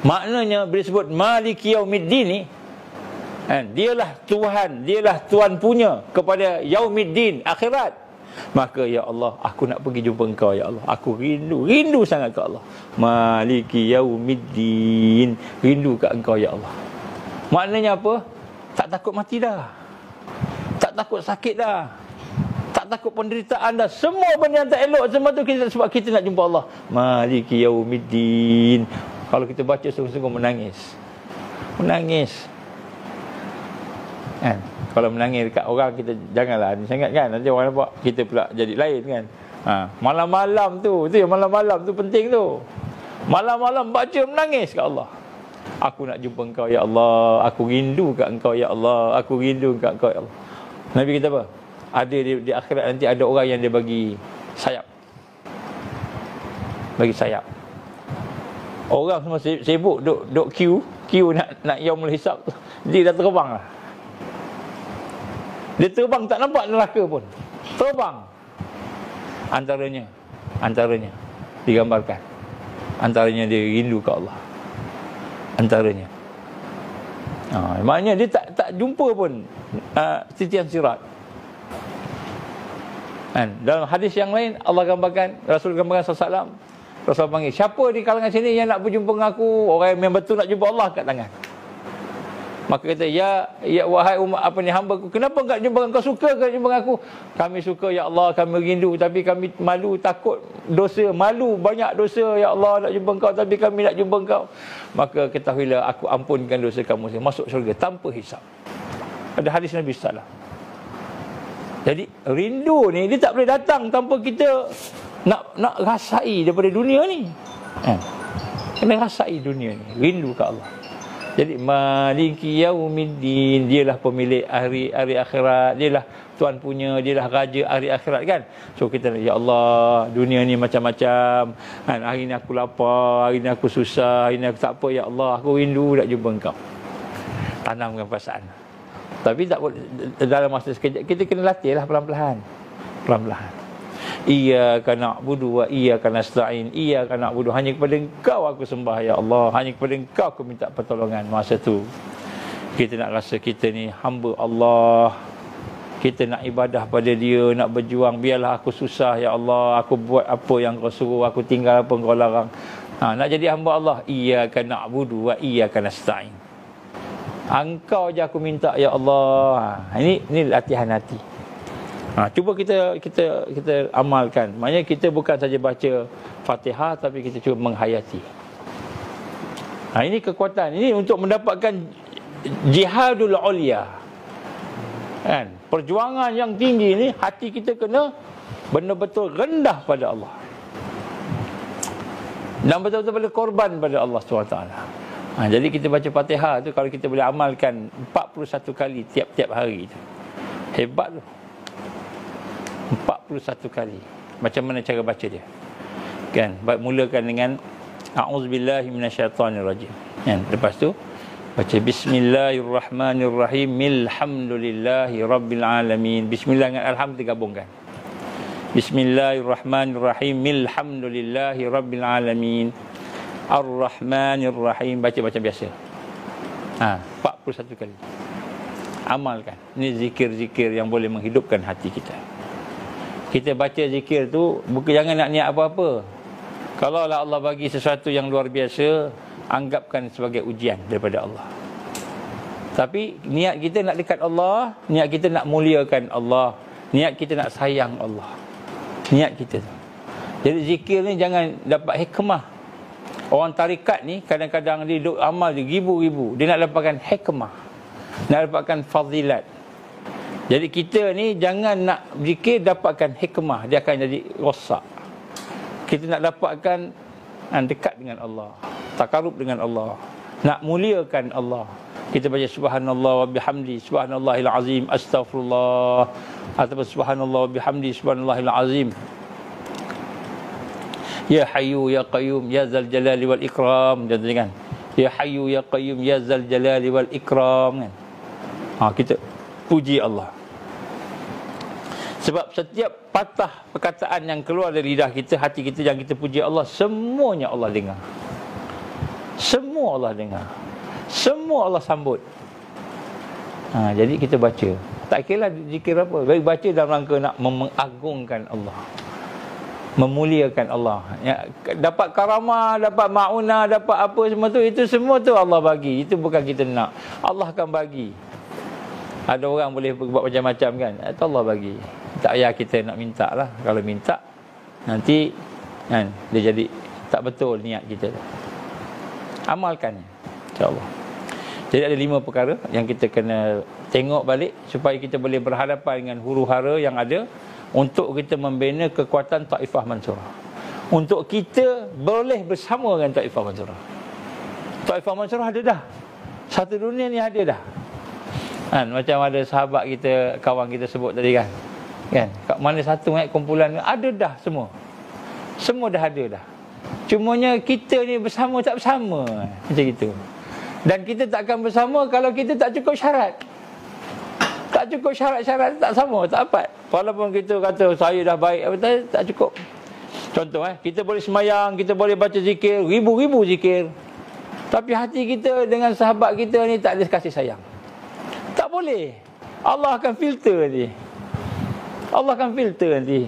Maknanya bila sebut Maliki Yaumiddin ni, kan, dialah Tuhan, dialah Tuhan punya kepada Yaumiddin, akhirat. Maka ya Allah, aku nak pergi jumpa Engkau ya Allah. Aku rindu sangat ke Allah. Maliki Yaumiddin, rindu ke Engkau ya Allah. Maknanya apa? Tak takut mati dah, tak takut sakit dah, tak takut penderitaan dah. Semua benda yang tak elok, semua tu kita, sebab kita nak jumpa Allah. Maliki Yaumiddin. Kalau kita baca sungguh-sungguh menangis. Kan? Kalau menangis dekat orang, kita janganlah sangat kan. Nanti orang nampak kita pula jadi lain kan. Malam-malam tu yang malam-malam tu penting tu. Malam-malam baca menangis ke Allah. Aku nak jumpa Engkau ya Allah. Aku rindu kat Engkau ya Allah. Aku rindu kat Engkau ya Allah. Nabi kata apa? Ada di akhirat nanti ada orang yang dia bagi sayap. Orang semua sibuk duk queue nak yaumul hisab. Dia dah terbang lah. Dia terbang tak nampak neraka pun. Terbang. Antaranya digambarkan. Antaranya dia rindu ke Allah. Antaranya. Maknanya dia tak jumpa pun titian sirat. Dalam hadis yang lain Allah gambarkan, Rasul gambarkan SAW, Rasul panggil, siapa di kalangan sini yang nak berjumpa dengan aku? Orang yang betul nak jumpa Allah kat tangan. Maka kata, ya wahai umat hamba ku, kenapa enggak jumpa engkau? Suka ke jumpa dengan aku? Kami suka ya Allah, kami rindu, tapi kami malu, takut dosa, malu banyak dosa ya Allah, nak jumpa engkau tapi kami nak jumpa engkau. Maka ketahuilah aku ampunkan dosa kamu, masuk syurga tanpa hisap. Ada hadis Nabi sallallahu. Jadi rindu ni dia tak boleh datang tanpa kita nak rasai daripada dunia ni. Kena rasai dunia ni, rindu ke Allah. Jadi Maliki Yaumiddin, dialah pemilik hari akhirat, dialah Tuhan punya, dialah raja hari akhirat kan. So kita, ya Allah, dunia ni macam-macam kan. Hari ni aku lapar, hari ni aku susah, hari ni aku tak apa, ya Allah, aku rindu nak jumpa engkau. Tanamkan perasaan. Tapi tak boleh dalam masa sekejap, kita kena latih lah pelan-pelan. Iyyaka na'budu wa iyyaka nasta'in. Iyyaka na'budu, hanya kepada Engkau aku sembah ya Allah, hanya kepada Engkau aku minta pertolongan. Masa tu kita nak rasa kita ni hamba Allah, kita nak ibadah pada Dia, nak berjuang. Biarlah aku susah ya Allah, aku buat apa yang Kau suruh, aku tinggal apa Kau larang. Nak jadi hamba Allah, iyyaka na'budu wa iyyaka nasta'in. Engkau je aku minta ya Allah. Ini latihan hati. Cuba kita amalkan. Maknanya kita bukan saja baca Fatihah, tapi kita cuba menghayati. Ini kekuatan. Ini untuk mendapatkan jihadul ulia. Kan? Perjuangan yang tinggi ni, hati kita kena benar-betul rendah pada Allah. Dan betul-betul pada korban pada Allah SWT. Jadi kita baca Fatihah tu kalau kita boleh amalkan 41 kali tiap-tiap hari tu. Hebat tu. 41 kali. Macam mana cara baca dia? Kan? Mulakan dengan a'udzubillahi minasyaitonirrajim. Kan? Lepas tu baca bismillahirrahmanirrahim. Alhamdulillahi rabbil alamin. Bismillah dengan alhamd digabungkan. Bismillahirrahmanirrahim. Alhamdulillahi rabbil alamin. Ar-Rahmanir-Rahim. Baca macam biasa. 41 kali. Amalkan. Ini zikir-zikir yang boleh menghidupkan hati kita. Kita baca zikir tu jangan nak niat apa-apa. Kalau Allah bagi sesuatu yang luar biasa, anggapkan sebagai ujian daripada Allah. Tapi niat kita nak dekat Allah, niat kita nak muliakan Allah, niat kita nak sayang Allah. Niat kita tu. Jadi zikir ni jangan dapat hikmah. Orang tarikat ni kadang-kadang dia duk amal dia ribu-ribu. Dia nak dapatkan hikmah, nak dapatkan fadilat. Jadi kita ni jangan nak zikir dapatkan hikmah, dia akan jadi rosak. Kita nak dapatkan dekat dengan Allah, takarub dengan Allah, nak muliakan Allah. Kita baca subhanallah wa bihamdi subhanallahil azim astaghfirullah, ataupun subhanallah wa bihamdi subhanallahil azim. Ya Hayyu Ya Qayyum Ya Zal Jalali Wal Ikram. Jangan kan? Ya Hayyu Ya Qayyum Ya Zal Jalali Wal Ikram kan? Kita puji Allah. Sebab setiap patah perkataan yang keluar dari lidah kita, hati kita, yang kita puji Allah, semuanya Allah dengar. Semua Allah dengar. Semua Allah sambut. Jadi kita baca. Tak kira zikir apa. Baik baca dalam rangka nak mengagungkan Allah, memuliakan Allah. Dapat karamah, dapat ma'unah, dapat apa semua tu, itu semua tu Allah bagi. Itu bukan kita nak. Allah akan bagi. Ada orang boleh buat macam-macam kan, itu Allah bagi. Tak payah kita nak minta lah. Kalau minta, nanti kan, dia jadi tak betul niat kita. Amalkan, insyaAllah. Jadi ada 5 perkara yang kita kena tengok balik supaya kita boleh berhadapan dengan huru-hara yang ada, untuk kita membina kekuatan Taifah Mansurah, untuk kita boleh bersama dengan Taifah Mansurah. Taifah Mansurah ada dah. Satu dunia ni ada dah. Macam ada sahabat kita, kawan kita sebut tadi kan. Kat mana satu kumpulan ada dah semua. Semua dah ada dah. Cumanya kita ni bersama tak bersama. Macam itu. Dan kita tak akan bersama kalau kita tak cukup syarat. Tak cukup syarat-syarat, tak sama, tak dapat. Walaupun kita kata saya dah baik, tak cukup. Contoh kita boleh semayang, kita boleh baca zikir, ribu-ribu zikir. Tapi hati kita dengan sahabat kita ni tak ada kasih sayang. Tak boleh. Allah akan filter nanti. Allah akan filter nanti.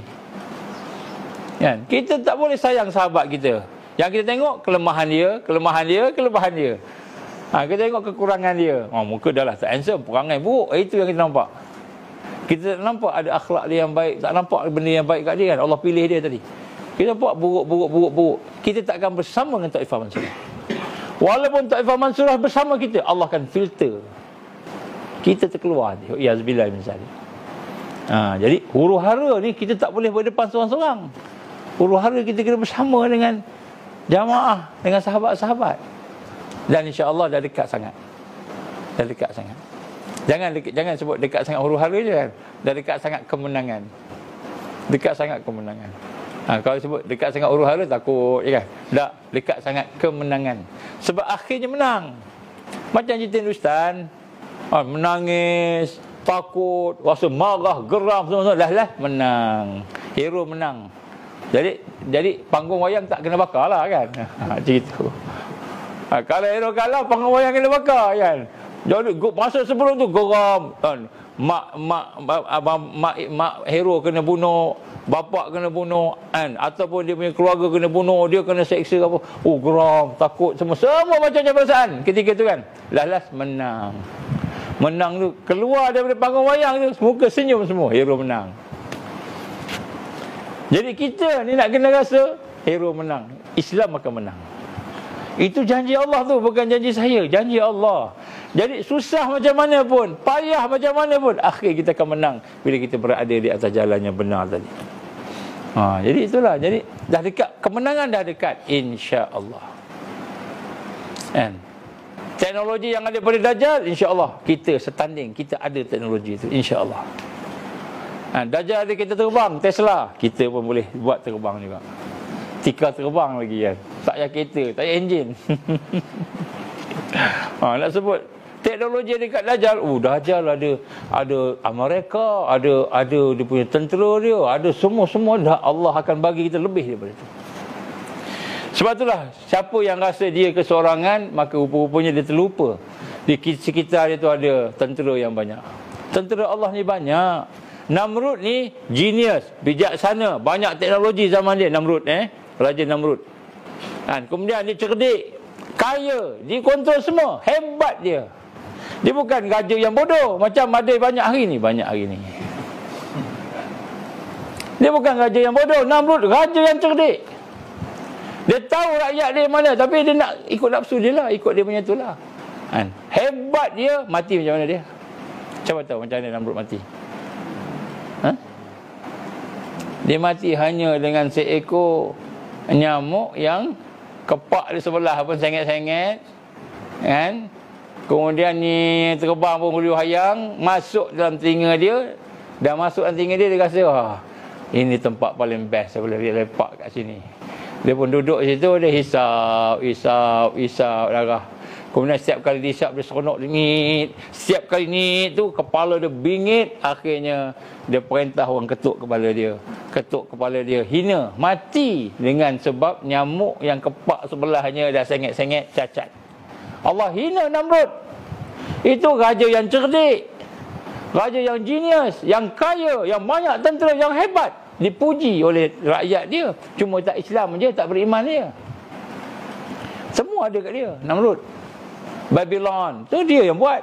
Kan? Kita tak boleh sayang sahabat kita. Yang kita tengok kelemahan dia, kelemahan dia, kelemahan dia. Kita tengok kekurangan dia. Muka dah lah tak handsome, perangai buruk. Itu yang kita nampak. Kita tak nampak ada akhlak dia yang baik, tak nampak benda yang baik kat dia kan. Allah pilih dia tadi. Kita nampak buruk. Kita tak akan bersama dengan Taifah Mansurah. Walaupun Taifah Mansurah bersama kita, Allah akan filter. Kita terkeluar. Yazbillah min zalik. Jadi huru-hara ni kita tak boleh berdepan seorang-seorang. Huru-hara kita kena bersama dengan jamaah, dengan sahabat-sahabat. Dan insya-Allah dah dekat sangat. Dah dekat sangat. Jangan sebut dekat sangat huru-hara je kan. Dah dekat sangat kemenangan. Dekat sangat kemenangan. Kalau sebut dekat sangat huru-hara takut je kan. Dah dekat sangat kemenangan. Sebab akhirnya menang. Macam cerita Hindustan, menangis, takut, rasa marah, geram semua lah menang. Hero menang. Jadi panggung wayang tak kena bakar lah kan. Macam itu. Kalau hero kalah, panggung wayang kena bakar kan. Jadi masa sebelum tu geram kan. Mak hero kena bunuh, bapak kena bunuh kan, ataupun dia punya keluarga kena bunuh, dia kena seksa apa. Geram, takut semua macam-macam perasaan ketika tu kan. Last menang. Menang tu keluar daripada panggung wayang tu, muka senyum semua, hero menang. Jadi kita ni nak kena rasa hero menang, Islam akan menang. Itu janji Allah tu, bukan janji saya, janji Allah. Jadi susah macam mana pun, payah macam mana pun, akhir kita akan menang bila kita berada di atas jalan yang benar tadi. Jadi itulah. Jadi dah dekat, kemenangan dah dekat, insya-Allah. Kan? Teknologi yang ada pada Dajjal, insya-Allah kita setanding, kita ada teknologi itu, insya-Allah. Dajjal ada kereta terbang, Tesla, kita pun boleh buat terbang juga. Tika terbang lagi kan. Tak payah kereta, tak payah enjin. Nak sebut teknologi dekat Dajjal, Dajjal ada Amerika, ada dia punya tentera dia, ada semua dah Allah akan bagi kita lebih daripada itu. Sebab itulah siapa yang rasa dia kesorangan, maka rupa-rupanya dia terlupa di sekitar dia tu ada tentera yang banyak. Tentera Allah ni banyak. Namrud ni genius, bijaksana, banyak teknologi zaman dia. Namrud Raja Namrud. Kemudian dia cerdik, kaya, dia kontrol semua, hebat dia. Dia bukan raja yang bodoh macam ada banyak hari ni. Dia bukan raja yang bodoh. Namrud raja yang cerdik. Dia tahu rakyat dia mana, tapi dia nak ikut nafsu dia lah, ikut dia punya tu lah. Hebat dia, mati macam mana dia? Cuba tahu macam mana Namrud mati. Dia mati hanya dengan seekor nyamuk yang kepak di sebelah pun sengit-sengit, kan? Kemudian ni terbang pun bulu hayang, masuk dalam telinga dia. Dah masuk dalam telinga dia, dia rasa ini tempat paling best, saya boleh lepak kat sini. Dia pun duduk di situ, dia hisap darah. Kemudian setiap kali dihisap dia seronok dingit. Setiap kali ni tu kepala dia bingit. Akhirnya dia perintah orang ketuk kepala dia. Ketuk kepala dia, hina, mati dengan sebab nyamuk yang kepak sebelahnya dah sengit-sengit, cacat. Allah hina Namrud. Itu raja yang cerdik, raja yang genius, yang kaya, yang banyak tentera, yang hebat. Dipuji oleh rakyat dia. Cuma tak Islam je, tak beriman dia. Semua ada kat dia, Namrud. Babylon, tu dia yang buat.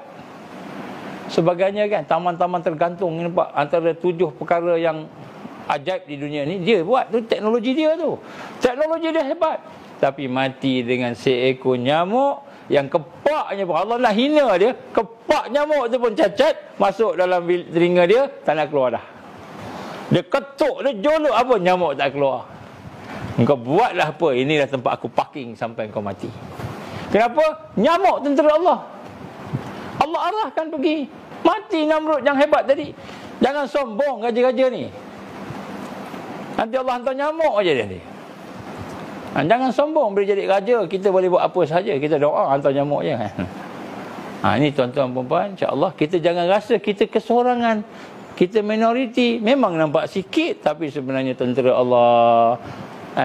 Sebagainya kan, taman-taman tergantung, nampak, antara 7 perkara yang ajaib di dunia ni, dia buat. Tu teknologi dia tu. Teknologi dia hebat. Tapi mati dengan seekor nyamuk yang kepaknya pun, Allah nak hina dia, kepak nyamuk tu pun cacat, masuk dalam telinga dia, tak nak keluar dah. Dia ketuk, dia jolok apa, nyamuk tak keluar. Engkau buatlah apa, inilah tempat aku parking sampai engkau mati. Kenapa? Nyamuk tentera Allah. Allah arahkan pergi. Mati Namrud yang hebat tadi. Jangan sombong raja-raja ni. Nanti Allah hantar nyamuk aja dia ni. Jangan sombong bila jadi raja, kita boleh buat apa sahaja. Kita doa hantar nyamuk je kan. Ini tuan-tuan perempuan, insya-Allah kita jangan rasa kita kesorangan. Kita minoriti, memang nampak sikit, tapi sebenarnya tentera Allah,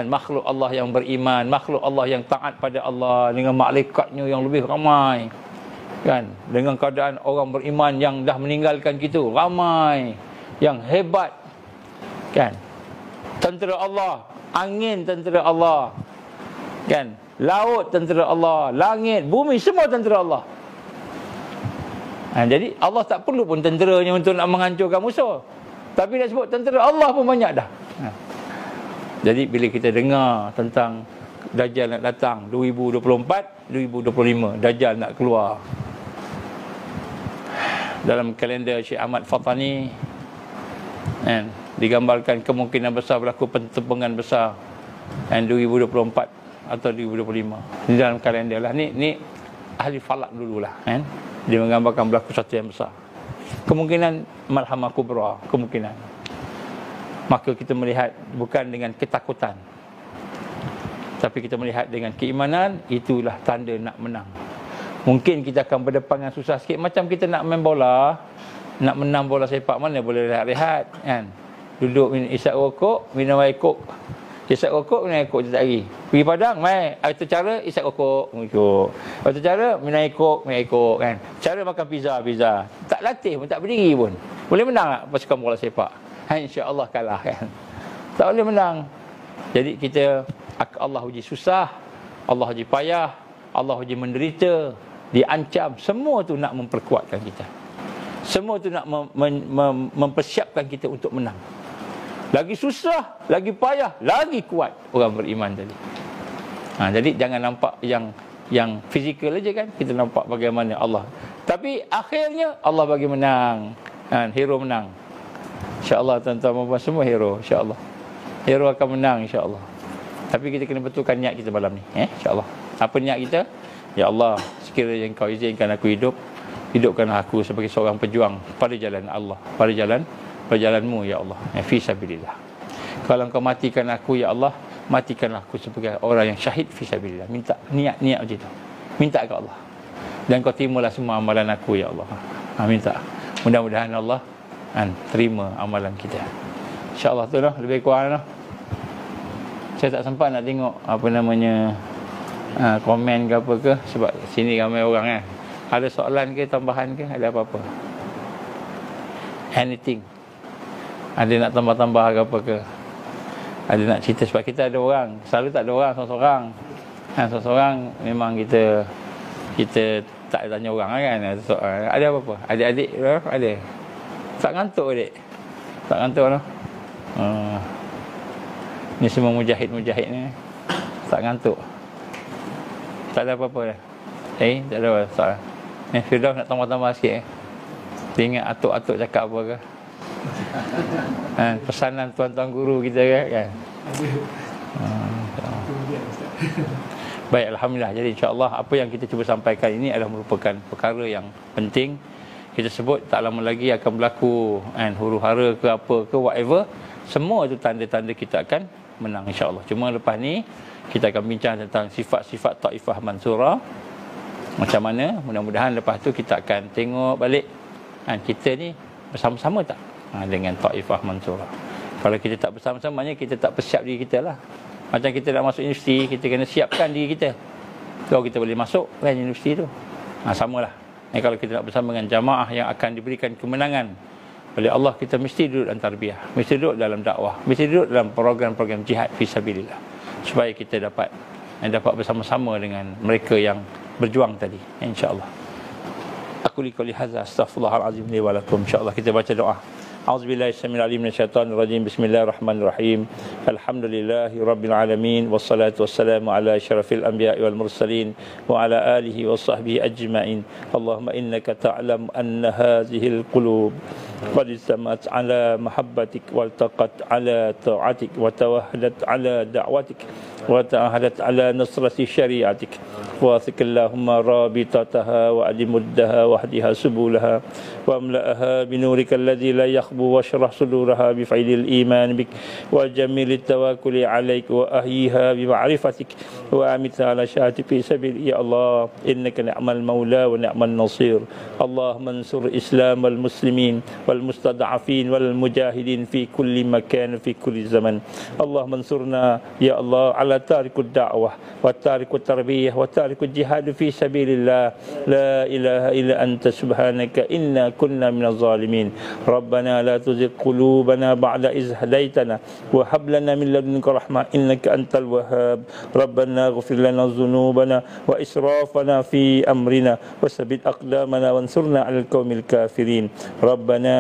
makhluk Allah yang beriman, makhluk Allah yang taat pada Allah, dengan malaikatnya yang lebih ramai, kan? Dengan keadaan orang beriman yang dah meninggalkan kita ramai, yang hebat, kan? Tentera Allah, angin tentera Allah, kan? Laut tentera Allah, langit, bumi, semua tentera Allah. Jadi Allah tak perlu pun tenteranya untuk nak menghancurkan musuh. Tapi nak sebut tentera Allah pun banyak dah. Jadi bila kita dengar tentang Dajjal nak datang 2024, 2025, Dajjal nak keluar. Dalam kalender Syekh Ahmad Fatani, digambarkan kemungkinan besar berlaku pentepungan besar 2024 atau 2025. Di dalam kalender lah. Ni ahli falak dululah, kan? Dia menggambarkan berlaku satu yang besar. Kemungkinan malhamah kubra, kemungkinan. Maka kita melihat bukan dengan ketakutan, tapi kita melihat dengan keimanan. Itulah tanda nak menang. Mungkin kita akan berdepan dengan susah sikit. Macam kita nak main bola, nak menang bola sepak, mana boleh rehat-rehat, kan? Duduk isap rokok, minum air kok. Isap rokok, minum air kok setiap hari. Pergi padang, main. Itu cara isap rokok, minum kok. Itu cara minum air kok, kan? Cara makan pizza. Tak latih pun, tak berdiri pun. Boleh menang tak pasukan bola sepak? InsyaAllah kalah, kan? Tak boleh menang. Jadi kita, Allah uji susah, Allah uji payah, Allah uji menderita, diancam. Semua tu nak memperkuatkan kita. Semua tu nak mempersiapkan kita untuk menang. Lagi susah, lagi payah, lagi kuat orang beriman tadi. Jadi jangan nampak yang fizikal aja, kan? Kita nampak bagaimana Allah. Tapi akhirnya Allah bagi menang. Hero menang. InsyaAllah tuan-tuan puan semua hero, insyaAllah. Hero akan menang, insyaAllah. Tapi kita kena betulkan niat kita malam ni, insyaAllah. Apa niat kita? Ya Allah, sekiranya Engkau izinkan aku hidup, hidupkanlah aku sebagai seorang pejuang pada jalan Allah, pada jalan-Mu ya Allah, fi sabilillah. Kalau Engkau matikan aku ya Allah, matikanlah aku sebagai orang yang syahid fi sabilillah. Minta niat macam tu, minta ke Allah, dan Kau terimalah semua amalan aku ya Allah. Minta, mudah-mudahan Allah terima amalan kita, insya-Allah. Tu lah lebih kurang lah. Saya tak sempat nak tengok komen ke apa ke, sebab sini ramai orang kan. Ada soalan ke, tambahan ke, ada apa-apa? Anything? Ada nak tambah-tambah ke apa ke? Ada nak cerita, sebab kita ada orang, selalu tak ada orang, seorang-seorang. Seorang-seorang memang kita tak tanya orang kan. Ada apa-apa? Adik-adik ada? Tak ngantuk adik? Tak ngantuk lah. Ni semua mujahid-mujahid ni tak ngantuk. Tak ada apa-apa dah. Tak ada soalan. Firdaus nak tambah-tambah sikit. Ingat atuk-atuk cakap apa ke? Pesanan tuan-tuan guru kita kan? Baik, alhamdulillah. Jadi insya-Allah apa yang kita cuba sampaikan ini adalah merupakan perkara yang penting. Kita sebut tak lama lagi akan berlaku huru-hara ke apa ke whatever. Semua itu tanda-tanda kita akan menang insya-Allah. Cuma lepas ni kita akan bincang tentang sifat-sifat Taifah Mansurah. Macam mana? Mudah-mudahan lepas tu kita akan tengok balik kita ni bersama-sama tak dengan Taifah Mansurah. Kalau kita tak bersama-sama, maknanya kita tak persiap diri kita lah. Macam kita nak masuk universiti, kita kena siapkan diri kita, baru kita boleh masuk kan universiti tu. Samalah. Kalau kita nak bersama dengan jamaah yang akan diberikan kemenangan oleh Allah, kita mesti duduk dalam tarbiyah, mesti duduk dalam dakwah, mesti duduk dalam program-program jihad fisabilillah, supaya kita dapat bersama-sama dengan mereka yang berjuang tadi, insya-Allah. Aku liqauli hadza astaghfirullahalazim li wa lakum. Insya-Allah kita baca doa. A'udzubillahi samil alim minasyaitonir rajim. Bismillahirrahmanirrahim. Alhamdulillahi rabbil alamin wassalatu wassalamu ala asyrafil anbiya'i wal mursalin wa ala alihi wa sahbihi ajma'in. Allahumma innaka ta'lam anna hadhil qulub qad istamat ala mahabbatik wal taqat ala ta'atik wa tawahhadat ala da'watik wa ta'ahadat ala nasrati syari'atik. واثق اللهم رابطتها وأدمدها واهدها سبلها واملأها بنورك الذي لا يخبو واشرح صدورها بفعل الإيمان بك وجميل التوكل عليك وأحييها بمعرفتك وأمتها على شهادتك في سبيل يا الله إنك نعم المولى ونعم النصير. اللهم انصر الإسلام والمسلمين والمستضعفين والمجاهدين في كل مكان في كل زمن. اللهم انصرنا يا الله على تارك الدعوة وتارك التربية وتارك الجهاد في سبيل الله. لا إله إلا أنت سبحانك إنا كنا من الظالمين. ربنا لا تزغ قلوبنا بعد إذ هديتنا وهب لنا من لدنك رحمة إنك أنت الوهاب. ربنا اغفر لنا ذنوبنا وإسرافنا في أمرنا وثبت أقدامنا وانصرنا على القوم الكافرين. ربنا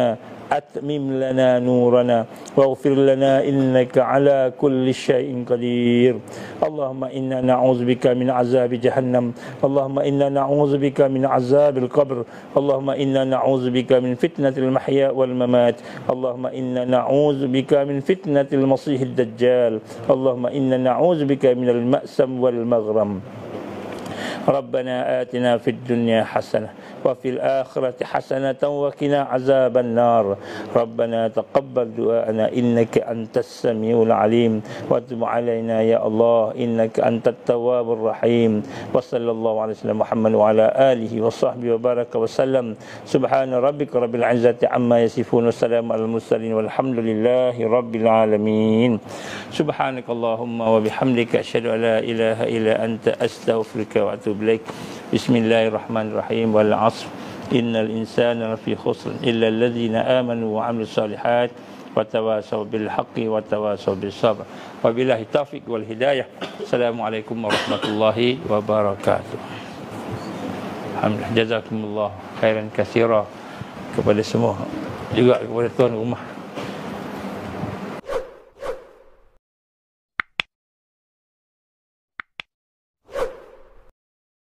أتمم لنا نورنا واغفر لنا إنك على كل شيء قدير. اللهم إنا نعوذ بك من عذاب جهنم. اللهم إنا نعوذ بك من عذاب القبر. اللهم إنا نعوذ بك من فتنة المحيا والممات. اللهم إنا نعوذ بك من فتنة المسيح الدجال. اللهم إنا نعوذ بك من المأسم والمغرم. ربنا آتنا في الدنيا حسنة وفي الآخرة حسنة وقنا عذاب النار. ربنا تقبل دعاءنا إنك أنت السميع العليم وتب علينا يا الله إنك أنت التواب الرحيم. وصلى الله على سيدنا محمد وعلى آله وصحبه وبارك وسلم. سبحان ربك رب العزة عما يصفون والسلام على المرسلين والحمد لله رب العالمين. سبحانك اللهم وبحمدك أشهد أن لا إله إلا أنت أستغفرك وأتوب إليك. بسم الله الرحمن الرحيم. والعصر إن الإنسان لفي خسر إلا الذين آمنوا وعملوا الصالحات وتواصوا بالحق وتواصوا بالصبر. وبالله التوفيق والهداية. السلام عليكم ورحمة الله وبركاته. Alhamdulillah, jazakumullah khairan katsira kepada semua, juga kepada tuan rumah.